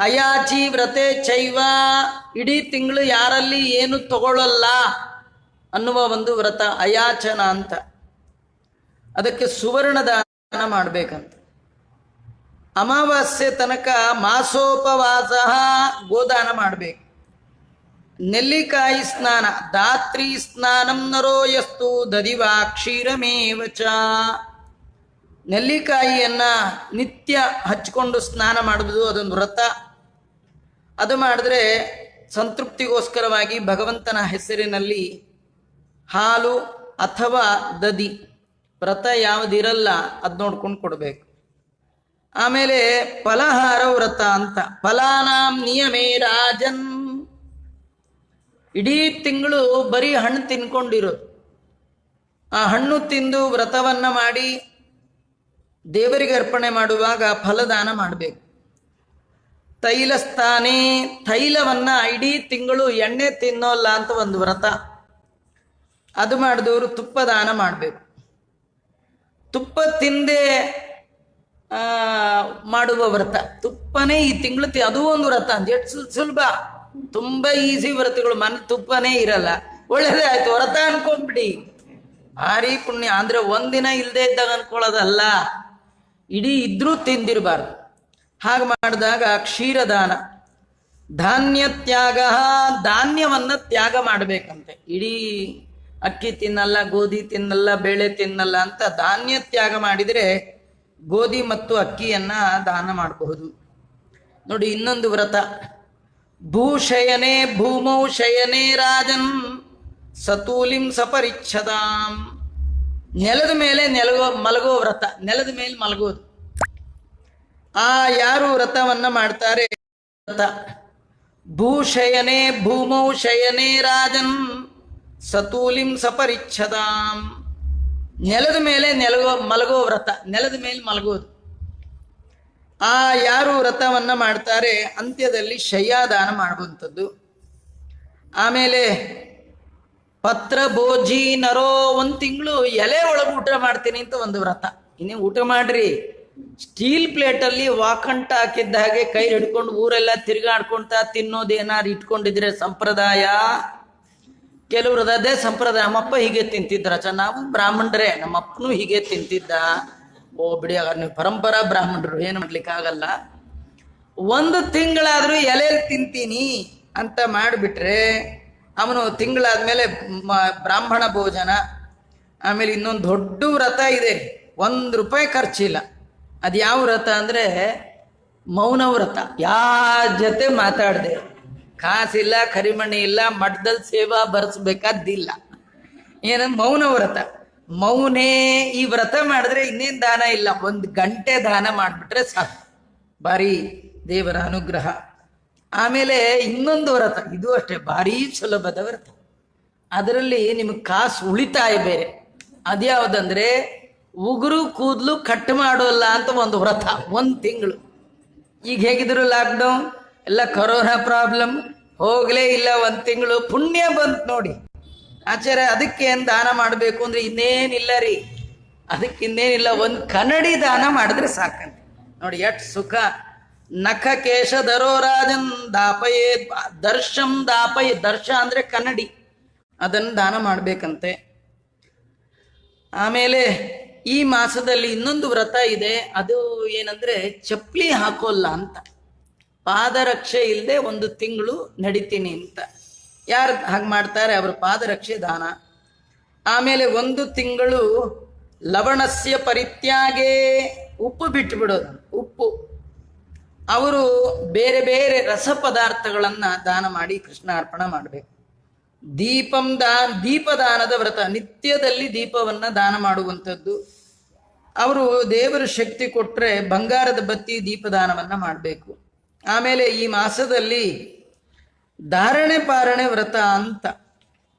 ಅಯಾಚಿ ವ್ರತೆ ಚೈವ, ಇಡೀ ತಿಂಗಳು ಯಾರಲ್ಲಿ ಏನು ತಗೊಳ್ಳಲ್ಲ ಅನ್ನುವ ಒಂದು ವ್ರತ ಅಯಾಚನ ಅಂತ. ಅದಕ್ಕೆ ಸುವರ್ಣ ದಾನ ಮಾಡಬೇಕಂತ. ಅಮಾವಾಸ್ಯೆ ತನಕ ಮಾಸೋಪವಾಸ ಗೋದಾನ ಮಾಡಬೇಕು. ನೆಲ್ಲಿಕಾಯಿ ಸ್ನಾನ, ದಾತ್ರಿ ಸ್ನಾನಂ ನರೋ ಯಸ್ತು ದದಿವಾ ಕ್ಷೀರಮೇವಚ. ನೆಲ್ಲಿಕಾಯಿಯನ್ನ ನಿತ್ಯ ಹಚ್ಕೊಂಡು ಸ್ನಾನ ಮಾಡುವುದು ಅದೊಂದು ವ್ರತ. ಅದು ಮಾಡಿದ್ರೆ ಸಂತೃಪ್ತಿಗೋಸ್ಕರವಾಗಿ ಭಗವಂತನ ಹೆಸರಿನಲ್ಲಿ ಹಾಲು ಅಥವಾ ದದಿ, ವ್ರತ ಯಾವುದಿರಲ್ಲ ಅದು ನೋಡ್ಕೊಂಡು ಕೊಡಬೇಕು. ಆಮೇಲೆ ಫಲಹಾರ ವ್ರತ ಅಂತ. ಫಲಾನಾಂ ನಿಯಮೇ ರಾಜನ್, ಇಡೀ ತಿಂಗಳು ಬರೀ ಹಣ್ಣು ತಿನ್ಕೊಂಡಿರೋದು. ಆ ಹಣ್ಣು ತಿಂದು ವ್ರತವನ್ನ ಮಾಡಿ ದೇವರಿಗೆ ಅರ್ಪಣೆ ಮಾಡುವಾಗ ಫಲದಾನ ಮಾಡಬೇಕು. ತೈಲಸ್ಥಾನೇ, ತೈಲವನ್ನ ಇಡೀ ತಿಂಗಳು ಎಣ್ಣೆ ತಿನ್ನೋಲ್ಲ ಅಂತ ಒಂದು ವ್ರತ. ಅದು ಮಾಡಿದವರು ತುಪ್ಪದಾನ ಮಾಡಬೇಕು. ತುಪ್ಪ ತಿಂದೆ ಮಾಡುವ ವ್ರತ, ತುಪ್ಪನೇ ಈ ತಿಂಗಳು ಅದು ಒಂದು ವ್ರತ ಅಂತ. ಎಷ್ಟು ಸುಲಭ, ತುಂಬಾ ಈಸಿ ವ್ರತಗಳು. ಮನೆ ತುಪ್ಪನೇ ಇರಲ್ಲ, ಒಳ್ಳೇದೇ ಆಯ್ತು ವ್ರತ ಅನ್ಕೊಂಡ್ಬಿಡಿ, ಭಾರಿ ಪುಣ್ಯ. ಅಂದ್ರೆ ಒಂದಿನ ಇಲ್ಲದೆ ಇದ್ದಾಗ ಅನ್ಕೊಳ್ಳೋದಲ್ಲ, ಇಡೀ ಇದ್ರೂ ತಿಂದಿರಬಾರ್ದು. ಹಾಗೆ ಮಾಡಿದಾಗ ಕ್ಷೀರದಾನ. ಧಾನ್ಯ ತ್ಯಾಗ, ಧಾನ್ಯವನ್ನ ತ್ಯಾಗ ಮಾಡಬೇಕಂತೆ. ಇಡೀ ಅಕ್ಕಿ ತಿನ್ನಲ್ಲ, ಗೋಧಿ ತಿನ್ನಲ್ಲ, ಬೇಳೆ ತಿನ್ನಲ್ಲ ಅಂತ ಧಾನ್ಯ ತ್ಯಾಗ ಮಾಡಿದರೆ ಗೋಧಿ ಮತ್ತು ಅಕ್ಕಿಯನ್ನ ದಾನ ಮಾಡಬಹುದು. ನೋಡಿ, ಇನ್ನೊಂದು ವ್ರತ ಭೂಶಯನೆ ಭೂಮೌ ಶಯನೆ ರಾಜನ್ ಸತೂಲಿಂ ಸಪರಿಚ್ಛದಾಂ. ನೆಲದ ಮೇಲೆ ಮಲಗೋ ವ್ರತ, ನೆಲದ ಮೇಲೆ ಮಲಗೋದು. ಯಾರು ವ್ರತವನ್ನ ಮಾಡ್ತಾರೆ, ವ್ರತ ಭೂಶಯನೆ ಭೂಮೌ ಶಯನೆ ರಾಜನ್ ಸತೂಲಿಂ ಸಪರಿಚ್ಛದಾಂ. ನೆಲದ ಮೇಲೆ ಮಲಗೋ ವ್ರತ, ನೆಲದ ಮೇಲೆ ಮಲಗೋದು. ಯಾರು ವ್ರತವನ್ನ ಮಾಡ್ತಾರೆ ಅಂತ್ಯದಲ್ಲಿ ಶಯ್ಯಾದಾನ ಮಾಡುವಂಥದ್ದು. ಆಮೇಲೆ ಪತ್ರ ಭೋಜಿ ನರೋ, 1 ತಿಂಗಳು ಎಲೆ ಒಳಗೆ ಊಟ ಮಾಡ್ತೀನಿ ಅಂತ ಒಂದು ವ್ರತ. ಇನ್ನೇ ಊಟ ಮಾಡ್ರಿ, ಸ್ಟೀಲ್ ಪ್ಲೇಟಲ್ಲಿ ವಾಕಂಟ ಹಾಕಿದ್ದ ಹಾಗೆ ಕೈ ಹಿಡ್ಕೊಂಡು ಊರೆಲ್ಲ ತಿರುಗಾಡ್ಕೊಂತ ತಿನ್ನೋದೇನಾರು ಇಟ್ಕೊಂಡಿದ್ರೆ ಸಂಪ್ರದಾಯ. ಕೆಲವ್ರದ್ದು ಅದೇ ಸಂಪ್ರದಾಯ. ನಮ್ಮಪ್ಪ ಹೀಗೆ ತಿಂತಿದ್ರಚ, ನಾವು ಬ್ರಾಹ್ಮಣರೇ, ನಮ್ಮಪ್ಪನೂ ಹೀಗೆ ತಿಂತಿದ್ದ. ಬಿಡಿ, ನೀವು ಪರಂಪರಾ ಬ್ರಾಹ್ಮಣರು, ಏನು ಮಾಡ್ಲಿಕ್ಕಾಗಲ್ಲ. 1 ತಿಂಗಳಾದ್ರೂ ಎಲೆಯಲ್ಲಿ ತಿಂತೀನಿ ಅಂತ ಮಾಡಿಬಿಟ್ರೆ ಅವನು ತಿಂಗಳಾದ್ಮೇಲೆ ಬ್ರಾಹ್ಮಣ ಭೋಜನ. ಆಮೇಲೆ ಇನ್ನೊಂದು ದೊಡ್ಡ ವ್ರತ ಇದೆ, ₹1 ಖರ್ಚಿಲ್ಲ. ಅದು ಯಾವ ವ್ರತ ಅಂದರೆ ಮೌನ ವ್ರತ. ಯಾರ ಜೊತೆ ಮಾತಾಡದೆ, ಕಾಸಿಲ್ಲ, ಕರಿಮಣಿ ಇಲ್ಲ, ಮಠದಲ್ಲಿ ಸೇವಾ ಬರೆಸ್ಬೇಕಾದ್ದಿಲ್ಲ. ಏನಂದ್ರೆ ಮೌನ ವ್ರತ. ಮೌನೇ ಈ ವ್ರತ ಮಾಡಿದ್ರೆ ಇನ್ನೇನು ದಾನ ಇಲ್ಲ, 1 ಗಂಟೆ ದಾನ ಮಾಡಿಬಿಟ್ರೆ ಸಾಕು, ಭಾರಿ ದೇವರ ಅನುಗ್ರಹ. ಆಮೇಲೆ ಇನ್ನೊಂದು ವ್ರತ, ಇದು ಅಷ್ಟೇ ಭಾರಿ ಸುಲಭದ ವ್ರತ. ಅದರಲ್ಲಿ ನಿಮಗೆ ಕಾಸು ಉಳಿತಾಯ ಬೇರೆ. ಅದ್ಯಾವುದಂದ್ರೆ ಉಗುರು ಕೂದಲು ಕಟ್ ಮಾಡೋಲ್ಲ ಅಂತ ಒಂದು ವ್ರತ, 1 ತಿಂಗಳು. ಈಗ ಹೇಗಿದ್ರು ಲಾಕ್ಡೌನ್, ಎಲ್ಲ ಕೊರೋನಾ ಪ್ರಾಬ್ಲಮ್, ಹೋಗಲೇ ಇಲ್ಲ. 1 ತಿಂಗಳು ಪುಣ್ಯ ಬಂತು ನೋಡಿ ಆಚಾರ್ಯ. ಅದಕ್ಕೆ ಏನು ದಾನ ಮಾಡಬೇಕು ಅಂದ್ರೆ ಇನ್ನೇನಿಲ್ಲ ರೀ, ಅದಕ್ಕೆ ಇನ್ನೇನಿಲ್ಲ, 1 ಕನ್ನಡಿ ದಾನ ಮಾಡಿದ್ರೆ ಸಾಕಂತೆ. ನೋಡಿ ಎಷ್ಟು ಸುಖ. ನಖ ಕೇಶ ಧರೋ ರಾಜನ್ ದಾಪಯೇ ದರ್ಶಂ ದಾಪಯೇ. ದರ್ಶ ಅಂದ್ರೆ ಕನ್ನಡಿ, ಅದನ್ನು ದಾನ ಮಾಡಬೇಕಂತೆ. ಆಮೇಲೆ ಈ ಮಾಸದಲ್ಲಿ ಇನ್ನೊಂದು ವ್ರತ ಇದೆ, ಅದು ಏನಂದ್ರೆ ಚಪ್ಪಲಿ ಹಾಕೋಲ್ಲ ಅಂತ. ಪಾದರಕ್ಷೆ ಇಲ್ಲದೆ 1 ತಿಂಗಳು ನಡಿತೀನಿ ಅಂತ ಯಾರು ಹಾಗೆ ಮಾಡ್ತಾರೆ ಅವರು ಪಾದರಕ್ಷೆ ದಾನ. ಆಮೇಲೆ 1 ತಿಂಗಳು ಲವಣಸ್ಯ ಪರಿತ್ಯಾಗೇ, ಉಪ್ಪು ಬಿಟ್ಟು ಬಿಡೋದು. ಉಪ್ಪು, ಅವರು ಬೇರೆ ಬೇರೆ ರಸ ಪದಾರ್ಥಗಳನ್ನು ದಾನ ಮಾಡಿ ಕೃಷ್ಣಾರ್ಪಣ ಮಾಡಬೇಕು. ದೀಪದಾನದ ವ್ರತ, ನಿತ್ಯದಲ್ಲಿ ದೀಪವನ್ನು ದಾನ ಮಾಡುವಂಥದ್ದು. ಅವರು ದೇವರು ಶಕ್ತಿ ಕೊಟ್ಟರೆ ಬಂಗಾರದ ಬತ್ತಿ ದೀಪದಾನವನ್ನು ಮಾಡಬೇಕು. ಆಮೇಲೆ ಈ ಮಾಸದಲ್ಲಿ ಧಾರಣೆ ಪಾರಣೆ ವ್ರತ ಅಂತ,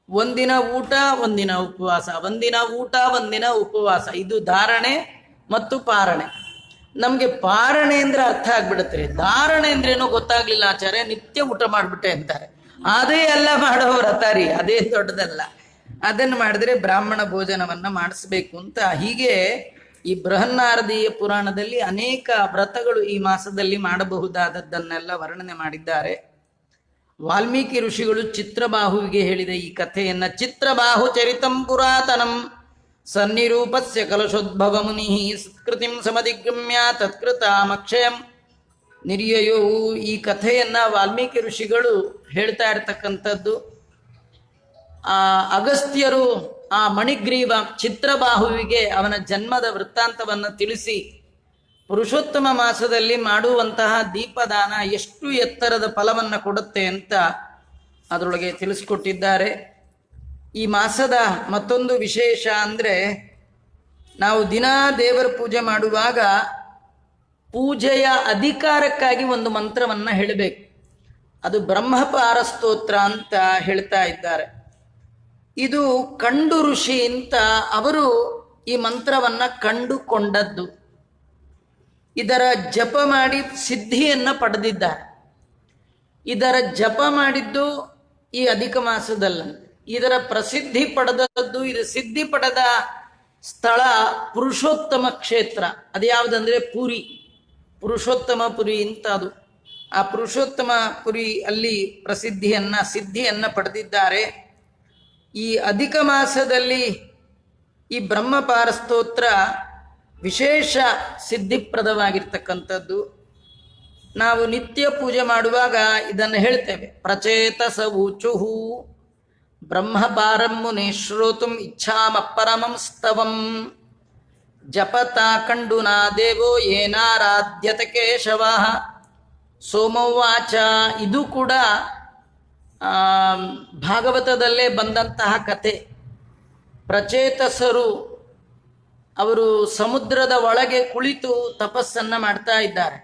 1 ದಿನ ಊಟ 1 ದಿನ ಉಪವಾಸ, 1 ದಿನ ಊಟ 1 ದಿನ ಉಪವಾಸ. ಇದು ಧಾರಣೆ ಮತ್ತು ಪಾರಣೆ. ನಮಗೆ ಪಾರಣೆ ಅಂದ್ರೆ ಅರ್ಥ ಆಗ್ಬಿಡುತ್ತೆ, ಧಾರಣೆ ಅಂದ್ರೇನೋ ಗೊತ್ತಾಗ್ಲಿಲ್ಲ ಆಚಾರ್ಯ, ನಿತ್ಯ ಊಟ ಮಾಡಿಬಿಟ್ಟೆ ಅಂತಾರೆ. ಅದೇ ಎಲ್ಲ ಮಾಡೋ ವ್ರತ ರೀ, ಅದೇ ದೊಡ್ಡದಲ್ಲ. ಅದನ್ನು ಮಾಡಿದ್ರೆ ಬ್ರಾಹ್ಮಣ ಭೋಜನವನ್ನ ಮಾಡಿಸ್ಬೇಕು ಅಂತ. ಹೀಗೆ ಈ ಬೃಹನ್ನಾರದೀಯ ಪುರಾಣದಲ್ಲಿ ಅನೇಕ ವ್ರತಗಳು ಈ ಮಾಸದಲ್ಲಿ ಮಾಡಬಹುದಾದದ್ದನ್ನೆಲ್ಲ ವರ್ಣನೆ ಮಾಡಿದ್ದಾರೆ. ವಾಲ್ಮೀಕಿ ಋಷಿಗಳು ಚಿತ್ರಬಾಹುವಿಗೆ ಹೇಳಿದ ಈ ಕಥೆಯನ್ನ, ಚಿತ್ರಬಾಹು ಚರಿತಂ ಪುರಾತನಂ ಸನ್ನಿರೂಪಸ್ಯ ಕಲಶೋದ್ಭವ ಮುನಿ ಸತ್ಕೃತಿಂ ಸಮಧಿಗಮ್ಯ ತತ್ಕೃತಾಮಕ್ಷಯಂ ನಿರ್ಯಯೋ. ಈ ಕಥೆಯನ್ನ ವಾಲ್ಮೀಕಿ ಋಷಿಗಳು ಹೇಳ್ತಾ ಇರ್ತಕ್ಕಂಥದ್ದು. ಅಗಸ್ತ್ಯರು ಆ ಮಣಿಗ್ರೀವ ಚಿತ್ರಬಾಹುವಿಗೆ ಅವನ ಜನ್ಮದ ವೃತ್ತಾಂತವನ್ನು ತಿಳಿಸಿ ಪುರುಷೋತ್ತಮ ಮಾಸದಲ್ಲಿ ಮಾಡುವಂತಹ ದೀಪದಾನ ಎಷ್ಟು ಎತ್ತರದ ಫಲವನ್ನು ಕೊಡುತ್ತೆ ಅಂತ ಅದರೊಳಗೆ ತಿಳಿಸ್ಕೊಟ್ಟಿದ್ದಾರೆ. ಈ ಮಾಸದ ಮತ್ತೊಂದು ವಿಶೇಷ ಅಂದರೆ, ನಾವು ದಿನಾ ದೇವರ ಪೂಜೆ ಮಾಡುವಾಗ ಪೂಜೆಯ ಅಧಿಕಾರಕ್ಕಾಗಿ ಒಂದು ಮಂತ್ರವನ್ನು ಹೇಳಬೇಕು. ಅದು ಬ್ರಹ್ಮಪಾರ ಸ್ತೋತ್ರ ಅಂತ ಹೇಳ್ತಾ ಇದ್ದಾರೆ. ಇದು ಕಂಡು ಋಷಿ ಅಂತ ಅವರು ಈ ಮಂತ್ರವನ್ನ ಕಂಡುಕೊಂಡದ್ದು. ಇದರ ಜಪ ಮಾಡಿ ಸಿದ್ಧಿಯನ್ನ ಪಡೆದಿದ್ದಾರೆ. ಇದರ ಜಪ ಮಾಡಿದ್ದು ಈ ಅಧಿಕ ಮಾಸದಲ್ಲ. ಇದರ ಪ್ರಸಿದ್ಧಿ ಪಡೆದದ್ದು, ಇದು ಸಿದ್ಧಿ ಪಡೆದ ಸ್ಥಳ ಪುರುಷೋತ್ತಮ ಕ್ಷೇತ್ರ. ಅದ್ಯಾವುದಂದ್ರೆ ಪುರಿ, ಪುರುಷೋತ್ತಮ ಪುರಿ ಅಂತ ಅದು. ಆ ಪುರುಷೋತ್ತಮ ಪುರಿ ಅಲ್ಲಿ ಸಿದ್ಧಿಯನ್ನ ಪಡೆದಿದ್ದಾರೆ. ಈ ಅಧಿಕ ಮಾಸದಲ್ಲಿ ಈ ಬ್ರಹ್ಮಪಾರ ಸ್ತೋತ್ರ ವಿಶೇಷ ಸಿದ್ಧಿಪ್ರದವಾಗಿರ್ತಕ್ಕಂಥದ್ದು. ನಾವು ನಿತ್ಯ ಪೂಜೆ ಮಾಡುವಾಗ ಇದನ್ನು ಹೇಳ್ತೇವೆ, ಪ್ರಚೇತಸ ಊಚುಹು ಬ್ರಹ್ಮಪಾರಂ ಮುನಿ ಶ್ರೋತುಂ ಇಚ್ಛಾಮಪರಮಂ ಸ್ತವಂ ಜಪತಾ ಕಂಡುನಾ ದೇವೋ ಏನಾರಾಧ್ಯತ ಕೇಶವ ಸೋಮವಾಚ ಇದು ಕೂಡ ಭಾಗವತದಲ್ಲೇ ಬಂದಂತಹ ಕತೆ. ಪ್ರಚೇತಸರು ಅವರು ಸಮುದ್ರದ ಒಳಗೆ ಕುಳಿತು ತಪಸ್ಸನ್ನ ಮಾಡ್ತಾ ಇದ್ದಾರೆ.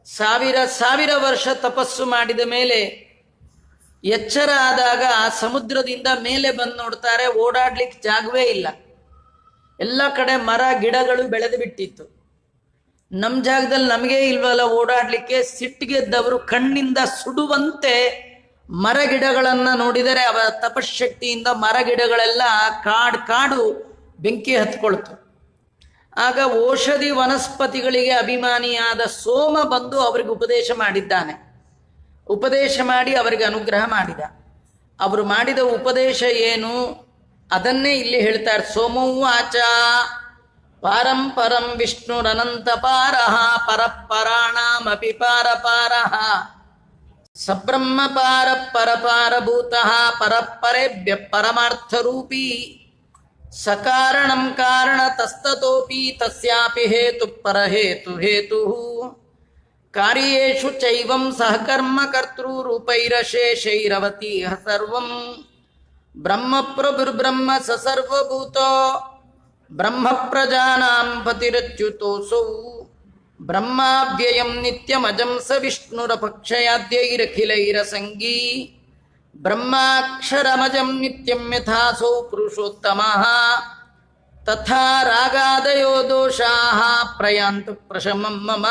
ಸಾವಿರ ವರ್ಷ ತಪಸ್ಸು ಮಾಡಿದ ಮೇಲೆ ಎಚ್ಚರ ಆದಾಗ ಸಮುದ್ರದಿಂದ ಮೇಲೆ ಬಂದು ನೋಡ್ತಾರೆ, ಓಡಾಡ್ಲಿಕ್ಕೆ ಜಾಗವೇ ಇಲ್ಲ. ಎಲ್ಲ ಕಡೆ ಮರ ಗಿಡಗಳು ಬೆಳೆದು ಬಿಟ್ಟಿತ್ತು. ನಮ್ಮ ಜಾಗದಲ್ಲಿ ನಮಗೇ ಇಲ್ವಲ್ಲ ಓಡಾಡ್ಲಿಕ್ಕೆ. ಸಿಟ್ಟಿಗೆದ್ದವರು ಕಣ್ಣಿಂದ ಸುಡುವಂತೆ ಮರ ಗಿಡಗಳನ್ನು ನೋಡಿದರೆ ಅವರ ತಪಶಕ್ತಿಯಿಂದ ಮರ ಗಿಡಗಳೆಲ್ಲ ಕಾಡು ಬೆಂಕಿ ಹತ್ಕೊಳ್ತು. ಆಗ ಔಷಧಿ ವನಸ್ಪತಿಗಳಿಗೆ ಅಭಿಮಾನಿಯಾದ ಸೋಮ ಬಂದು ಅವರಿಗೆ ಉಪದೇಶ ಮಾಡಿದ್ದಾನೆ. ಉಪದೇಶ ಮಾಡಿ ಅವರಿಗೆ ಅನುಗ್ರಹ ಮಾಡಿದ. ಅವರು ಮಾಡಿದ ಉಪದೇಶ ಏನು ಅದನ್ನೇ ಇಲ್ಲಿ ಹೇಳ್ತಾರೆ. ಸೋಮೋವಾಚ ಪಾರಂಪರಂ ವಿಷ್ಣುರನಂತ ಪಾರಃ ಪರಪರಾಣಾಮಪಿ ಪಾರಪಾರಃ ಸಬ್ರಹ್ಮ ಪಾರ ಪರಪಾರಭೂತಃ ಪರಪರೇಭ್ಯ ಪರಮಾರ್ಥರೂಪೀ ಸಕಾರಣಂ ಕಾರಣ ತಸ್ತತೋಪಿ ತಸ್ಯಾಪಿ ಹೇತು ಪರಹೇತು ಹೇತು ಕಾರ್ಯೇಷು ಚೈವಂ ಸಹಕರ್ಮ ಕರ್ತೃ ರೂಪೈರಶೇಷೈರವತಿ ಸರ್ವಂ ಬ್ರಹ್ಮ ಪ್ರಭುರ್ಬ್ರಹ್ಮ ಸರ್ವಭೂತೋ ಬ್ರಹ್ಮ ಪ್ರಜಾನಾಂ ಪತಿರಚ್ಯುತೋಸೌ ಬ್ರಹ್ಮಾವ್ಯಯಂ ನಿತ್ಯಮಜಂ ಸ ವಿಷ್ಣುರಪಕ್ಷಯಾದ್ಯೈರಖಿಲೈರಸಂಗೀ ಬ್ರಹ್ಮಾಕ್ಷರಮಜಂ ನಿತ್ಯಂ ಯಥಾಸೌ ಪುರುಷೋತ್ತಮಃ ತಥಾ ರಾಗಾದಯೋ ದೋಷಾಃ ಪ್ರಯಾಂತು ಪ್ರಶಮಂ ಮಮ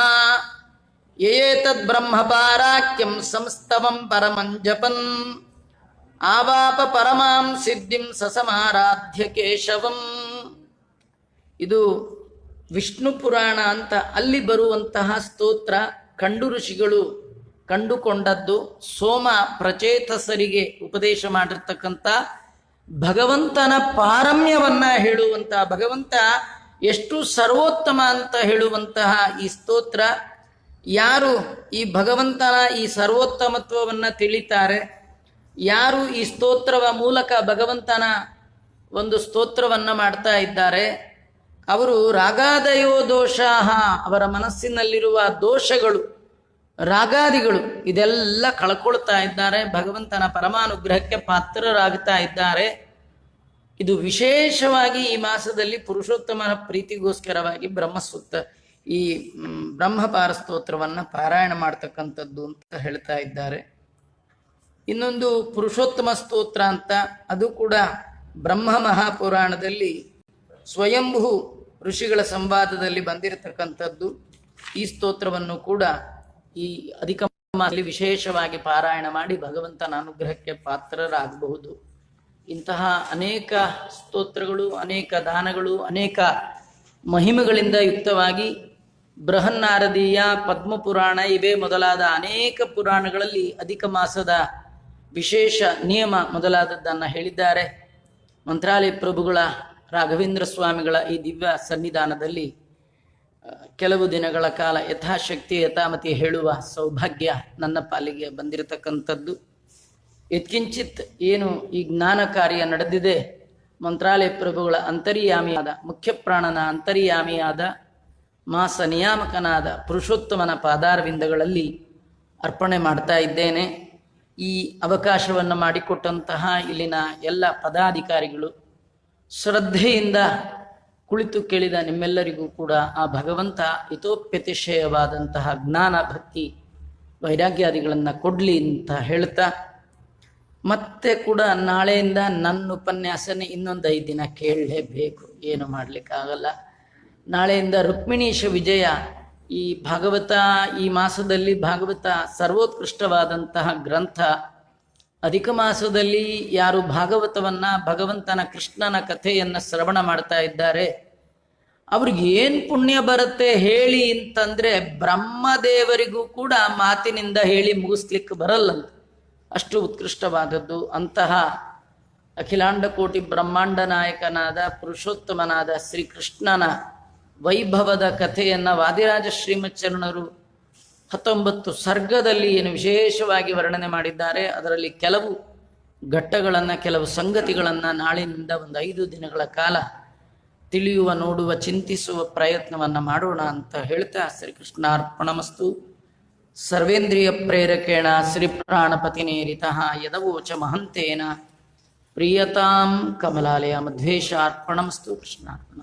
ಯೇತದ್ ಬ್ರಹ್ಮಪಾರಾಖ್ಯಂ ಸಂಸ್ತವಂ ಪರಮಂ ಜಪನ್ ಆವಾಪ ಪರಮಾಂ ಸಿದ್ಧಿಂ ಸಸಮಾರಾಧ್ಯ ಕೇಶವಂ. ಇದು ವಿಷ್ಣು ಪುರಾಣ ಅಂತ ಅಲ್ಲಿ ಬರುವಂತಹ ಸ್ತೋತ್ರ. ಕಂಡು ಋಷಿಗಳು ಕಂಡುಕೊಂಡದ್ದು. ಸೋಮ ಪ್ರಚೇತಸರಿಗೆ ಉಪದೇಶ ಮಾಡಿರ್ತಕ್ಕಂಥ ಭಗವಂತನ ಪಾರಮ್ಯವನ್ನ ಹೇಳುವಂತಹ, ಭಗವಂತ ಎಷ್ಟು ಸರ್ವೋತ್ತಮ ಅಂತ ಹೇಳುವಂತಹ ಈ ಸ್ತೋತ್ರ. ಯಾರು ಈ ಭಗವಂತನ ಈ ಸರ್ವೋತ್ತಮತ್ವವನ್ನು ತಿಳಿತಾರೆ, ಯಾರು ಈ ಸ್ತೋತ್ರವ ಮೂಲಕ ಭಗವಂತನ ಒಂದು ಸ್ತೋತ್ರವನ್ನು ಮಾಡ್ತಾ ಇದ್ದಾರೆ, ಅವರು ರಾಗಾದಯೋ ದೋಷಾಹ, ಅವರ ಮನಸ್ಸಿನಲ್ಲಿರುವ ದೋಷಗಳು ರಾಗಾದಿಗಳು ಇದೆಲ್ಲ ಕಳ್ಕೊಳ್ತಾ ಇದ್ದಾರೆ, ಭಗವಂತನ ಪರಮಾನುಗ್ರಹಕ್ಕೆ ಪಾತ್ರರಾಗ್ತಾ ಇದ್ದಾರೆ. ಇದು ವಿಶೇಷವಾಗಿ ಈ ಮಾಸದಲ್ಲಿ ಪುರುಷೋತ್ತಮನ ಪ್ರೀತಿಗೋಸ್ಕರವಾಗಿ ಬ್ರಹ್ಮಸೂಕ್ತ ಈ ಬ್ರಹ್ಮಪಾರ ಸ್ತೋತ್ರವನ್ನು ಪಾರಾಯಣ ಮಾಡ್ತಕ್ಕಂಥದ್ದು ಅಂತ ಹೇಳ್ತಾ ಇದ್ದಾರೆ. ಇನ್ನೊಂದು ಪುರುಷೋತ್ತಮ ಸ್ತೋತ್ರ ಅಂತ, ಅದು ಕೂಡ ಬ್ರಹ್ಮ ಮಹಾಪುರಾಣದಲ್ಲಿ ಸ್ವಯಂಭೂ ಋಷಿಗಳ ಸಂವಾದದಲ್ಲಿ ಬಂದಿರತಕ್ಕಂಥದ್ದು. ಈ ಸ್ತೋತ್ರವನ್ನು ಕೂಡ ಈ ಅಧಿಕ ಮಾಸದಲ್ಲಿ ವಿಶೇಷವಾಗಿ ಪಾರಾಯಣ ಮಾಡಿ ಭಗವಂತನ ಅನುಗ್ರಹಕ್ಕೆ ಪಾತ್ರರಾಗಬಹುದು. ಇಂತಹ ಅನೇಕ ಸ್ತೋತ್ರಗಳು, ಅನೇಕ ದಾನಗಳು, ಅನೇಕ ಮಹಿಮೆಗಳಿಂದ ಯುಕ್ತವಾಗಿ ಬೃಹನ್ನಾರದೀಯ, ಪದ್ಮಪುರಾಣ ಇವೇ ಮೊದಲಾದ ಅನೇಕ ಪುರಾಣಗಳಲ್ಲಿ ಅಧಿಕ ಮಾಸದ ವಿಶೇಷ ನಿಯಮ ಮೊದಲಾದದ್ದನ್ನು ಹೇಳಿದ್ದಾರೆ. ಮಂತ್ರಾಲಯ ಪ್ರಭುಗಳ ರಾಘವೇಂದ್ರ ಸ್ವಾಮಿಗಳ ಈ ದಿವ್ಯ ಸನ್ನಿಧಾನದಲ್ಲಿ ಕೆಲವು ದಿನಗಳ ಕಾಲ ಯಥಾಶಕ್ತಿ ಯಥಾಮತಿ ಹೇಳುವ ಸೌಭಾಗ್ಯ ನನ್ನ ಪಾಲಿಗೆ ಬಂದಿರತಕ್ಕಂಥದ್ದು. ಯತ್ಕಿಂಚಿತ್ ಏನು ಈ ಜ್ಞಾನ ಕಾರ್ಯ ನಡೆದಿದೆ, ಮಂತ್ರಾಲಯ ಪ್ರಭುಗಳ ಅಂತರ್ಯಾಮಿಯಾದ, ಮುಖ್ಯ ಪ್ರಾಣನ ಅಂತರ್ಯಾಮಿಯಾದ, ಮಾಸ ನಿಯಾಮಕನಾದ ಪುರುಷೋತ್ತಮನ ಪಾದಾರವಿಂದಗಳಲ್ಲಿ ಅರ್ಪಣೆ ಮಾಡ್ತಾ ಇದ್ದೇನೆ. ಈ ಅವಕಾಶವನ್ನು ಮಾಡಿಕೊಟ್ಟಂತಹ ಇಲ್ಲಿನ ಎಲ್ಲ ಪದಾಧಿಕಾರಿಗಳು, ಶ್ರದ್ಧೆಯಿಂದ ಕುಳಿತು ಕೇಳಿದ ನಿಮ್ಮೆಲ್ಲರಿಗೂ ಕೂಡ ಆ ಭಗವಂತ ಹಿತೋಪ್ಯತಿಶಯವಾದಂತಹ ಜ್ಞಾನ, ಭಕ್ತಿ, ವೈರಾಗ್ಯಾದಿಗಳನ್ನು ಕೊಡಲಿ ಅಂತ ಹೇಳ್ತಾ, ಮತ್ತೆ ಕೂಡ ನಾಳೆಯಿಂದ ನನ್ನ ಉಪನ್ಯಾಸನೇ ಇನ್ನೊಂದು 5 ದಿನ ಕೇಳಲೇಬೇಕು, ಏನು ಮಾಡಲಿಕ್ಕಾಗಲ್ಲ. ನಾಳೆಯಿಂದ ರುಕ್ಮಿಣೀಶ ವಿಜಯ ಈ ಭಾಗವತ, ಈ ಮಾಸದಲ್ಲಿ ಭಾಗವತ ಸರ್ವೋತ್ಕೃಷ್ಟವಾದಂತಹ ಗ್ರಂಥ. ಅಧಿಕ ಮಾಸದಲ್ಲಿ ಯಾರು ಭಾಗವತವನ್ನು, ಭಗವಂತನ ಕೃಷ್ಣನ ಕಥೆಯನ್ನು ಶ್ರವಣ ಮಾಡ್ತಾ ಇದ್ದಾರೆ, ಅವ್ರಿಗೆ ಏನು ಪುಣ್ಯ ಬರುತ್ತೆ ಹೇಳಿ ಅಂತಂದರೆ, ಬ್ರಹ್ಮದೇವರಿಗೂ ಕೂಡ ಮಾತಿನಿಂದ ಹೇಳಿ ಮುಗಿಸ್ಲಿಕ್ಕೆ ಬರಲ್ಲಂತ, ಅಷ್ಟು ಉತ್ಕೃಷ್ಟವಾದದ್ದು. ಅಂತಹ ಅಖಿಲಾಂಡ ಕೋಟಿ ಬ್ರಹ್ಮಾಂಡ ನಾಯಕನಾದ ಪುರುಷೋತ್ತಮನಾದ ಶ್ರೀಕೃಷ್ಣನ ವೈಭವದ ಕಥೆಯನ್ನು ವಾದಿರಾಜ ಶ್ರೀಮಚ್ಚರಣರು 19 ಸರ್ಗದಲ್ಲಿ ಏನು ವಿಶೇಷವಾಗಿ ವರ್ಣನೆ ಮಾಡಿದ್ದಾರೆ. ಅದರಲ್ಲಿ ಕೆಲವು ಘಟ್ಟಗಳನ್ನು, ಕೆಲವು ಸಂಗತಿಗಳನ್ನು ನಾಳಿನಿಂದ ಒಂದು 5 ದಿನಗಳ ಕಾಲ ತಿಳಿಯುವ, ನೋಡುವ, ಚಿಂತಿಸುವ ಪ್ರಯತ್ನವನ್ನು ಮಾಡೋಣ ಅಂತ ಹೇಳ್ತಾ ಶ್ರೀಕೃಷ್ಣಾರ್ಪಣಮಸ್ತು. ಸರ್ವೇಂದ್ರಿಯ ಪ್ರೇರಕೇಣ ಶ್ರೀ ಪ್ರಾಣಪತಿನೇರಿತಃ ಯದವೋಚ ಮಹಂತೇನ ಪ್ರಿಯತಾಂ ಕಮಲಾಲಯ ಮಧ್ವೇಶಾರ್ಪಣಮಸ್ತು ಕೃಷ್ಣಾರ್ಪಣ.